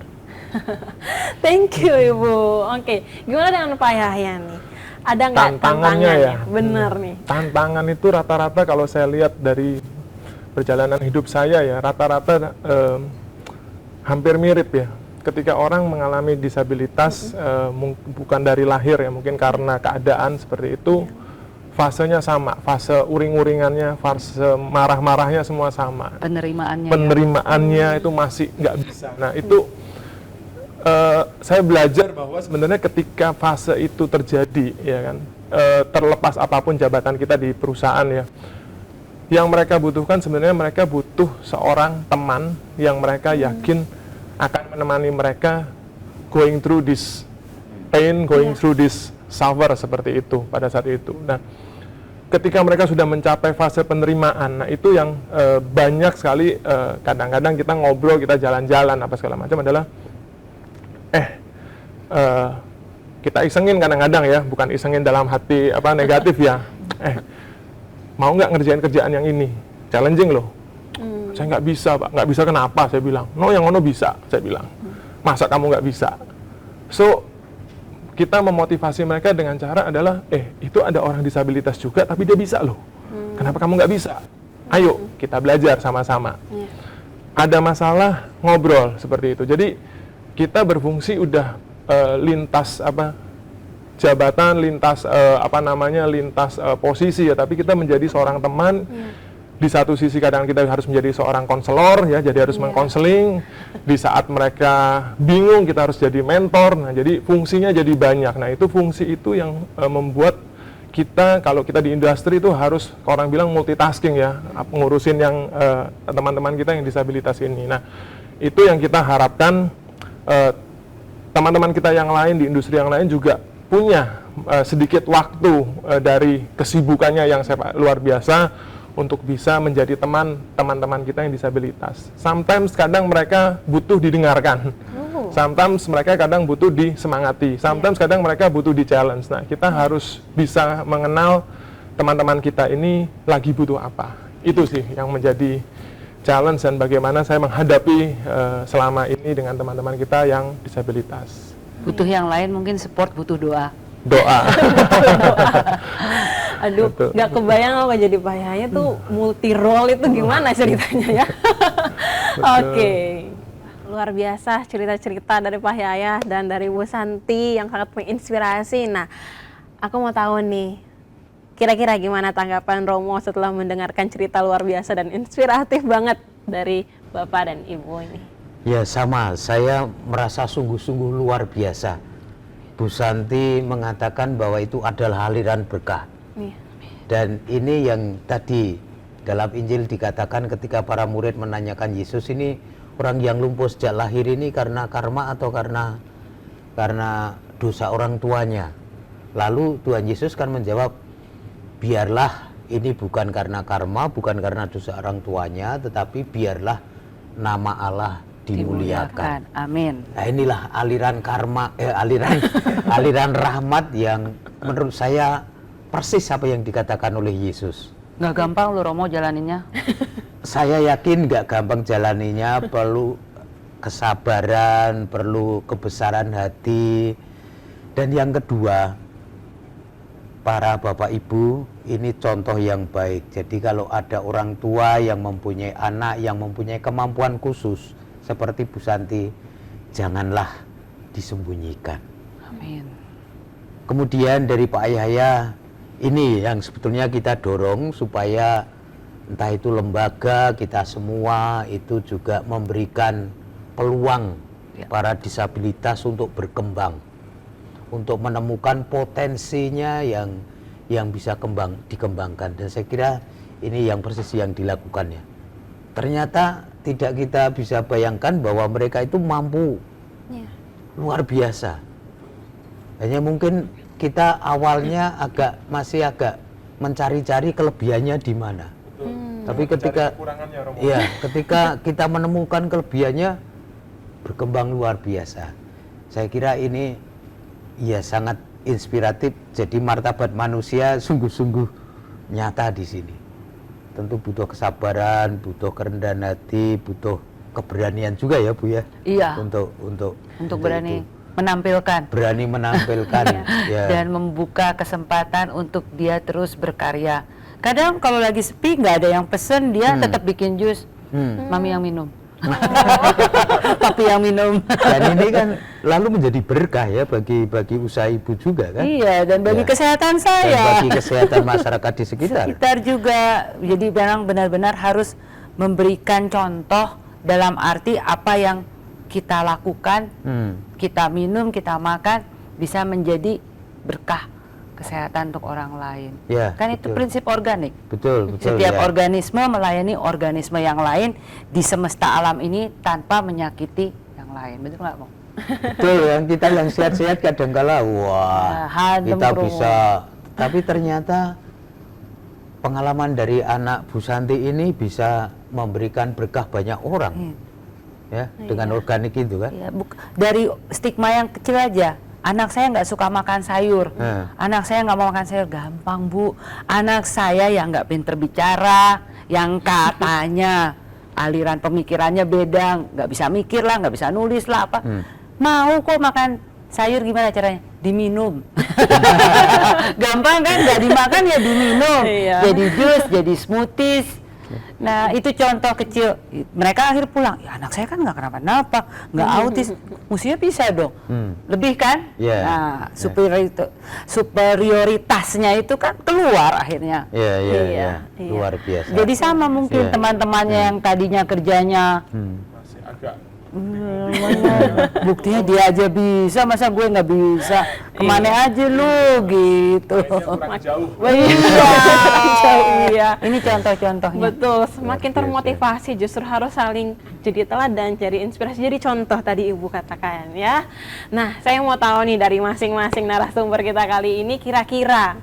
Speaker 1: Thank you Ibu. Oke, gimana dengan Pak Yahya nih? Ada nggak
Speaker 4: Tantangannya ya?
Speaker 1: Bener nih.
Speaker 4: Tantangan itu rata-rata kalau saya lihat dari perjalanan hidup saya ya, rata-rata hampir mirip ya. Ketika orang mengalami disabilitas, bukan dari lahir ya, mungkin karena keadaan seperti itu, fasenya sama, fase uring-uringannya, fase marah-marahnya semua sama. Penerimaannya itu masih nggak bisa. Nah itu saya belajar bahwa sebenarnya ketika fase itu terjadi, ya kan, terlepas apapun jabatan kita di perusahaan ya, yang mereka butuhkan sebenarnya mereka butuh seorang teman yang mereka yakin akan menemani mereka going through this pain, going through this suffer, seperti itu pada saat itu. Nah, ketika mereka sudah mencapai fase penerimaan, nah itu yang banyak sekali kadang-kadang kita ngobrol, kita jalan-jalan apa segala macam adalah kita isengin kadang-kadang ya, bukan isengin dalam hati apa negatif ya. Mau nggak ngerjain kerjaan yang ini? Challenging loh. Saya nggak bisa, Pak. Nggak bisa kenapa? Saya bilang. No, yang ono bisa. Saya bilang. Masa kamu nggak bisa? So, kita memotivasi mereka dengan cara adalah, itu ada orang disabilitas juga, tapi dia bisa loh. Kenapa kamu nggak bisa? Ayo, kita belajar sama-sama. Ada masalah, ngobrol seperti itu. Jadi, kita berfungsi udah lintas jabatan, lintas lintas posisi ya, tapi kita menjadi seorang teman. Di satu sisi kadang kita harus menjadi seorang konselor ya, jadi harus mengkonseling. Di saat mereka bingung kita harus jadi mentor. Nah, jadi fungsinya jadi banyak. Nah, itu fungsi itu yang membuat kita, kalau kita di industri itu harus, orang bilang multitasking ya, ngurusin yang teman-teman kita yang disabilitas ini. Nah, itu yang kita harapkan teman-teman kita yang lain di industri yang lain juga punya sedikit waktu dari kesibukannya yang luar biasa untuk bisa menjadi teman-teman kita yang disabilitas. Sometimes kadang mereka butuh didengarkan, sometimes mereka kadang butuh disemangati, sometimes kadang mereka butuh di challenge. Nah, kita harus bisa mengenal teman-teman kita ini lagi butuh apa. Itu sih yang menjadi challenge dan bagaimana saya menghadapi selama ini dengan teman-teman kita yang disabilitas.
Speaker 3: Butuh yang lain mungkin support, butuh doa.
Speaker 1: Aduh, nggak kebayang apa jadi Pak Yahya tuh multi role itu gimana ceritanya ya. Oke. Luar biasa cerita-cerita dari Pak Yahya dan dari Bu Santi yang sangat menginspirasi. Nah, aku mau tahu nih, kira-kira gimana tanggapan Romo setelah mendengarkan cerita luar biasa dan inspiratif banget dari Bapak dan Ibu ini?
Speaker 2: Ya sama, saya merasa sungguh-sungguh luar biasa. Bu Santi mengatakan bahwa itu adalah aliran berkah. Dan ini yang tadi dalam Injil dikatakan ketika para murid menanyakan Yesus, ini orang yang lumpuh sejak lahir ini karena karma atau karena dosa orang tuanya. Lalu Tuhan Yesus kan menjawab, biarlah ini bukan karena karma, bukan karena dosa orang tuanya, tetapi biarlah nama Allah dimuliakan.
Speaker 3: Amin.
Speaker 2: Nah, inilah aliran karma, aliran rahmat yang menurut saya persis apa yang dikatakan oleh Yesus.
Speaker 3: Nggak gampang loh Romo jalaninnya.
Speaker 2: Saya yakin nggak gampang jalaninya, perlu kesabaran, perlu kebesaran hati. Dan yang kedua, para bapak ibu ini contoh yang baik. Jadi kalau ada orang tua yang mempunyai anak yang mempunyai kemampuan khusus seperti Bu Santi, janganlah disembunyikan.
Speaker 3: Amin.
Speaker 2: Kemudian dari Pak Yahya, ini yang sebetulnya kita dorong supaya entah itu lembaga, kita semua itu juga memberikan peluang para disabilitas untuk berkembang, untuk menemukan potensinya yang bisa dikembangkan. Dan saya kira ini yang persis yang dilakukan ya. Ternyata tidak kita bisa bayangkan bahwa mereka itu mampu luar biasa. Hanya mungkin kita awalnya masih agak mencari-cari kelebihannya di mana. Tapi ketika kita menemukan kelebihannya, berkembang luar biasa. Saya kira ini ya sangat inspiratif. Jadi martabat manusia sungguh-sungguh nyata di sini. Tentu butuh kesabaran, butuh kerendahan hati, butuh keberanian juga ya Bu ya.
Speaker 3: Iya.
Speaker 2: Untuk
Speaker 3: berani
Speaker 2: itu.
Speaker 3: menampilkan.
Speaker 2: Berani menampilkan ya.
Speaker 3: Dan membuka kesempatan untuk dia terus berkarya. Kadang kalau lagi sepi nggak ada yang pesen, dia tetap bikin jus. Mami yang minum. Papi yang minum.
Speaker 2: Dan ini kan lalu menjadi berkah ya bagi usaha ibu juga kan.
Speaker 3: Iya, dan bagi kesehatan saya.
Speaker 2: Dan bagi kesehatan masyarakat di sekitar.
Speaker 3: Juga. Jadi memang benar-benar harus memberikan contoh dalam arti apa yang kita lakukan, kita minum, kita makan bisa menjadi berkah kesehatan untuk orang lain.
Speaker 2: Ya,
Speaker 3: kan
Speaker 2: betul.
Speaker 3: Itu prinsip organik.
Speaker 2: Betul.
Speaker 3: Setiap
Speaker 2: ya.
Speaker 3: organisme melayani organisme yang lain di semesta alam ini tanpa menyakiti yang lain. Betul nggak, Bang?
Speaker 2: Betul, yang sehat-sehat kadang-kala kita bisa. Tapi ternyata pengalaman dari anak Bu Santi ini bisa memberikan berkah banyak orang. Ya, dengan organik itu kan.
Speaker 3: Ya, dari stigma yang kecil aja. Anak saya nggak suka makan sayur, anak saya nggak mau makan sayur, gampang Bu. Anak saya yang nggak pinter bicara, yang katanya aliran pemikirannya beda, nggak bisa mikir lah, nggak bisa nulis lah apa, mau kok makan sayur. Gimana caranya? Diminum. Gampang kan? Nggak dimakan ya diminum, jadi jus, jadi smoothies. Nah itu contoh kecil. Mereka akhir pulang, ya anak saya kan nggak kenapa-napa, nggak autis, mestinya bisa dong. Lebih kan? Nah superioritasnya itu kan keluar akhirnya.
Speaker 2: Luar biasa.
Speaker 3: Jadi sama mungkin teman-temannya yang tadinya kerjanya
Speaker 4: masih agak
Speaker 3: buktinya dia aja bisa, masa gue nggak bisa, kemana aja lu gitu.
Speaker 4: jauh.
Speaker 1: Iya.
Speaker 3: Ini contoh-contohnya.
Speaker 1: Betul, semakin termotivasi justru harus saling jadi teladan, jadi inspirasi, jadi contoh tadi Ibu katakan ya. Nah, saya mau tahu nih dari masing-masing narasumber kita kali ini kira-kira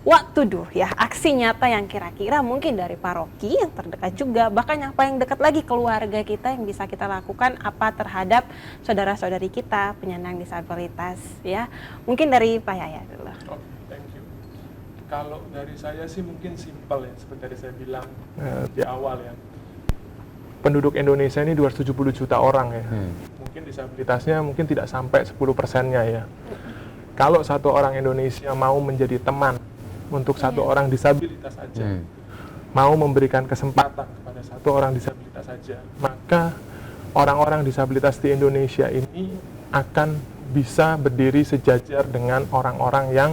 Speaker 1: what to do ya, aksi nyata yang kira-kira mungkin dari paroki yang terdekat juga, bahkan yang paling dekat lagi keluarga kita yang bisa kita lakukan apa terhadap saudara-saudari kita penyandang disabilitas ya. Mungkin dari Pak Yaya dulu.
Speaker 4: Thank you. Kalau dari saya sih mungkin simpel ya, seperti tadi saya bilang di awal ya. Penduduk Indonesia ini 270 juta orang ya. Mungkin disabilitasnya mungkin tidak sampai 10%-nya ya. Kalau satu orang Indonesia mau menjadi teman untuk satu orang disabilitas saja, mau memberikan kesempatan kepada satu orang disabilitas saja, maka orang-orang disabilitas di Indonesia ini akan bisa berdiri sejajar dengan orang-orang yang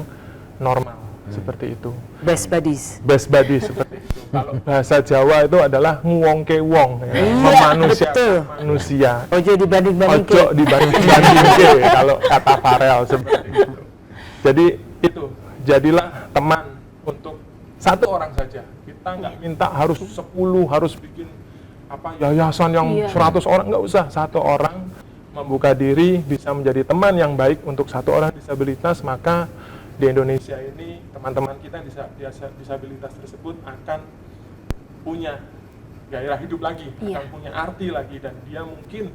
Speaker 4: normal, seperti itu.
Speaker 3: Best buddies.
Speaker 4: Best buddies seperti itu. Kalau bahasa Jawa itu adalah nguwongke wong, ya, memanusiakan manusia.
Speaker 3: Ojo dibanding-bandingke.
Speaker 4: Ojo dibanding-bandingke kalau kata Farel seperti itu. Jadi itu, jadilah teman untuk satu orang saja. Kita nggak minta harus 10, harus bikin apa yayasan yang 100 orang, nggak usah. Satu orang membuka diri bisa menjadi teman yang baik untuk satu orang disabilitas, maka di Indonesia ini teman-teman kita disabilitas tersebut akan punya gairah hidup lagi, akan punya arti lagi, dan dia mungkin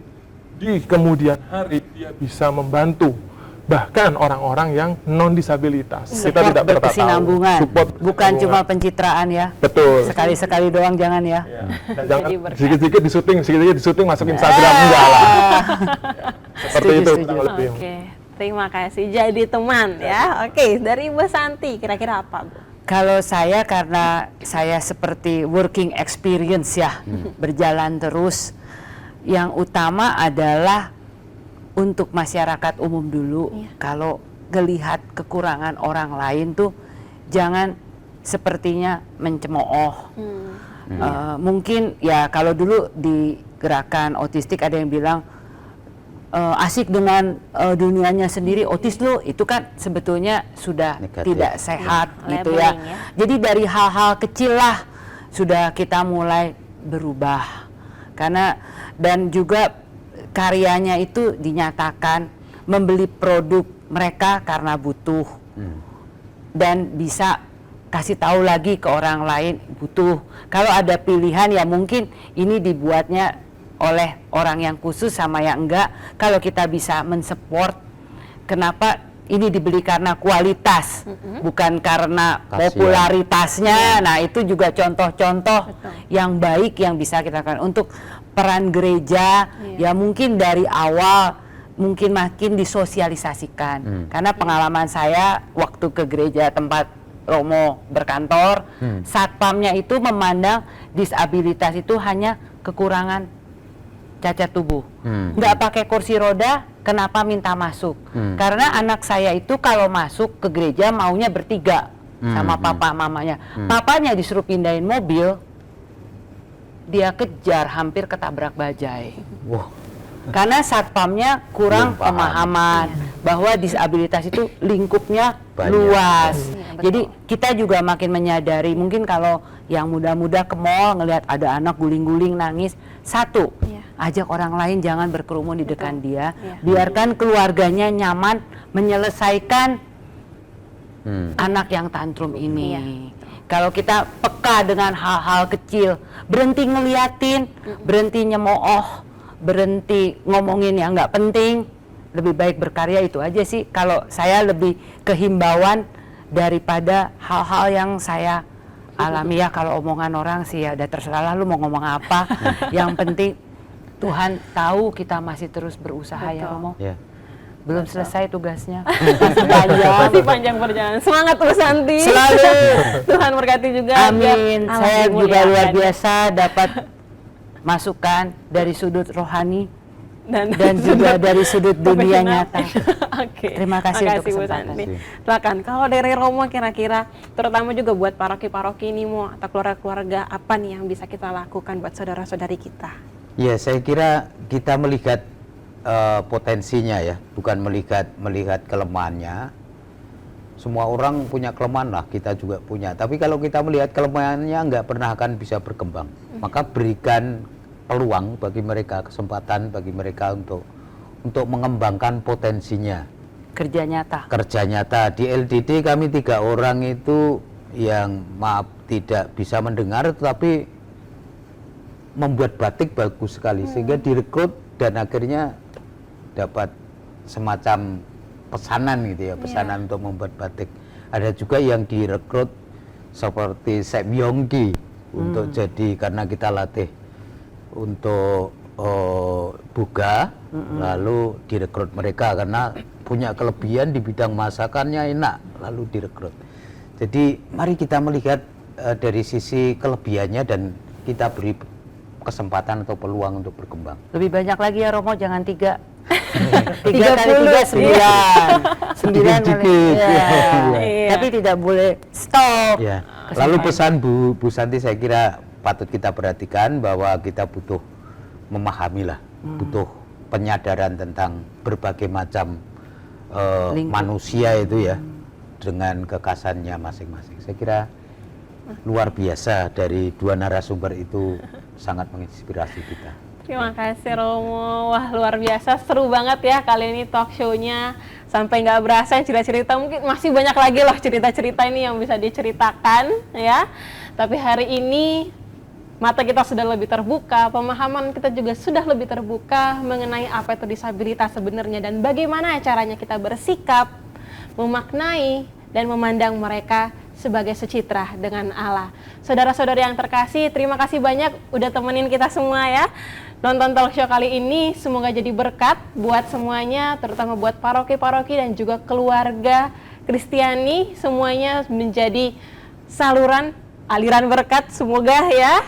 Speaker 4: di kemudian hari dia bisa membantu bahkan orang-orang yang non disabilitas. Kita tidak pernah tahu.
Speaker 3: Support bukan cuma pencitraan ya.
Speaker 4: Betul.
Speaker 3: Sekali-sekali doang jangan ya.
Speaker 4: Dan jangan sedikit-sedikit di syuting masuk Instagram enggak lah. Seperti itu kurang lebih.
Speaker 1: Oke, terima kasih. Jadi teman ya. Oke, dari Ibu Santi kira-kira apa, Bu?
Speaker 3: Kalau saya, karena saya seperti working experience ya, berjalan terus. Yang utama adalah untuk masyarakat umum dulu, kalau ngelihat kekurangan orang lain tuh jangan sepertinya mencemooh, Mungkin ya kalau dulu di gerakan autistik ada yang bilang asik dengan dunianya sendiri, otis lu itu kan sebetulnya sudah
Speaker 2: Negatif.
Speaker 3: tidak sehat gitu
Speaker 1: Labeling
Speaker 3: ya.
Speaker 1: ya.
Speaker 3: Jadi dari hal-hal kecil lah sudah kita mulai berubah. Karena dan juga karyanya itu dinyatakan membeli produk mereka karena butuh dan bisa kasih tahu lagi ke orang lain butuh. Kalau ada pilihan ya mungkin ini dibuatnya oleh orang yang khusus sama yang enggak. Kalau kita bisa mensupport, kenapa ini dibeli karena kualitas, bukan karena
Speaker 2: Kasian.
Speaker 3: popularitasnya. Nah itu juga contoh-contoh yang baik yang bisa kita lakukan. Untuk peran gereja, ya mungkin dari awal mungkin makin disosialisasikan. Karena pengalaman saya waktu ke gereja tempat Romo berkantor, satpamnya itu memandang disabilitas itu hanya kekurangan cacat tubuh, nggak pakai kursi roda, kenapa minta masuk? Karena anak saya itu kalau masuk ke gereja maunya bertiga sama papa mamanya. Papanya disuruh pindahin mobil, dia kejar hampir ketabrak bajai.
Speaker 2: Wah,
Speaker 3: Karena satpamnya kurang
Speaker 2: Belum paham.
Speaker 3: pemahaman bahwa disabilitas itu lingkupnya
Speaker 2: Banyak.
Speaker 3: luas.
Speaker 1: Betul.
Speaker 3: Jadi kita juga makin menyadari, mungkin kalau yang muda-muda ke mall ngelihat ada anak guling-guling nangis, satu, ajak orang lain jangan berkerumun di dekat dia, biarkan keluarganya nyaman menyelesaikan anak yang tantrum ini. Kalau kita peka dengan hal-hal kecil, berhenti ngeliatin, berhenti nyemooh, berhenti ngomongin yang nggak penting, lebih baik berkarya. Itu aja sih kalau saya lebih kehimbauan daripada hal-hal yang saya alami. Ya kalau omongan orang sih ya udah terserah lah lu mau ngomong apa. Yang penting Tuhan tahu kita masih terus berusaha. Ya Romo.
Speaker 2: ya.
Speaker 3: Belum selesai tugasnya, masih panjang.
Speaker 1: Masih panjang perjalanan. Semangat Bu Santi.
Speaker 3: Selalu.
Speaker 1: Tuhan berkati juga.
Speaker 3: Amin.
Speaker 1: Allah
Speaker 3: Saya juga
Speaker 1: dimuliakan.
Speaker 3: luar biasa dapat masukan dari sudut rohani dan juga dari sudut dunia
Speaker 1: profesional.
Speaker 3: nyata.
Speaker 1: Oke.
Speaker 3: Terima kasih untuk
Speaker 1: Bu
Speaker 3: kesempatan.
Speaker 1: Santi. Silakan. Kalau dari Romo kira-kira, terutama juga buat paroki-paroki ini Mo, atau keluarga-keluarga, apa nih yang bisa kita lakukan buat saudara-saudari kita?
Speaker 2: Ya, saya kira kita melihat potensinya ya, bukan melihat kelemahannya. Semua orang punya kelemahan lah, kita juga punya. Tapi kalau kita melihat kelemahannya, nggak pernah akan bisa berkembang. Maka berikan peluang bagi mereka, kesempatan bagi mereka untuk mengembangkan potensinya.
Speaker 3: Kerja nyata.
Speaker 2: Kerja nyata. Di LDD kami 3 orang itu yang maaf tidak bisa mendengar, tetapi membuat batik bagus sekali, sehingga direkrut dan akhirnya dapat semacam pesanan gitu ya, pesanan untuk membuat batik. Ada juga yang direkrut seperti Sep Yongki untuk jadi, karena kita latih untuk buga, lalu direkrut mereka karena punya kelebihan di bidang masakannya enak, lalu direkrut. Jadi mari kita melihat dari sisi kelebihannya dan kita beri kesempatan atau peluang untuk berkembang.
Speaker 3: Lebih banyak lagi ya Romo, jangan 3. 3 kali 3 9. 9 kali.
Speaker 1: Iya.
Speaker 3: Tapi tidak boleh stop.
Speaker 2: Ya. Lalu pesan Bu Santi saya kira patut kita perhatikan bahwa kita butuh memahami lah, butuh penyadaran tentang berbagai macam manusia itu ya, dengan kekasannya masing-masing. Saya kira luar biasa dari 2 narasumber itu, sangat menginspirasi kita.
Speaker 1: Terima kasih Romo. Wah, luar biasa, seru banget ya kali ini talk show-nya. Sampai nggak berasa cerita-cerita, mungkin masih banyak lagi loh cerita-cerita ini yang bisa diceritakan ya. Tapi hari ini mata kita sudah lebih terbuka, pemahaman kita juga sudah lebih terbuka mengenai apa itu disabilitas sebenarnya dan bagaimana caranya kita bersikap, memaknai dan memandang mereka sebagai secitra dengan Allah. Saudara-saudara yang terkasih, terima kasih banyak udah temenin kita semua ya. Nonton talk show kali ini semoga jadi berkat buat semuanya, terutama buat paroki-paroki dan juga keluarga Kristiani, semuanya menjadi saluran aliran berkat semoga ya.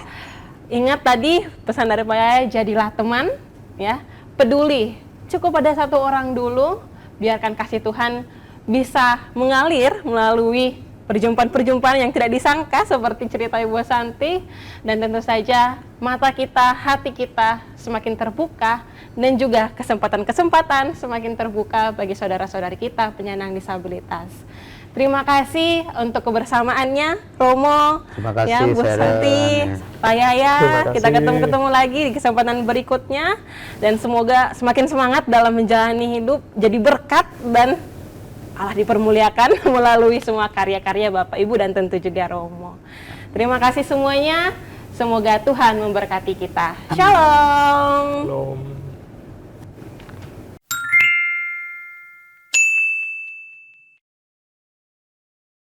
Speaker 1: Ingat tadi pesan dari Pak Yaya, jadilah teman ya, peduli. Cukup ada 1 orang dulu, biarkan kasih Tuhan bisa mengalir melalui perjumpaan-perjumpaan yang tidak disangka seperti cerita Ibu Santi, dan tentu saja mata kita, hati kita semakin terbuka, dan juga kesempatan-kesempatan semakin terbuka bagi saudara-saudari kita penyandang disabilitas. Terima kasih untuk kebersamaannya, Romo,
Speaker 2: Terima kasih,
Speaker 1: ya, Bu
Speaker 2: Sharon.
Speaker 1: Santi, Pak Yaya.
Speaker 4: Terima kasih.
Speaker 1: Kita ketemu lagi di kesempatan berikutnya, dan semoga semakin semangat dalam menjalani hidup, jadi berkat dan Allah dipermuliakan melalui semua karya-karya Bapak Ibu dan tentu juga Romo. Terima kasih semuanya. Semoga Tuhan memberkati kita. Shalom.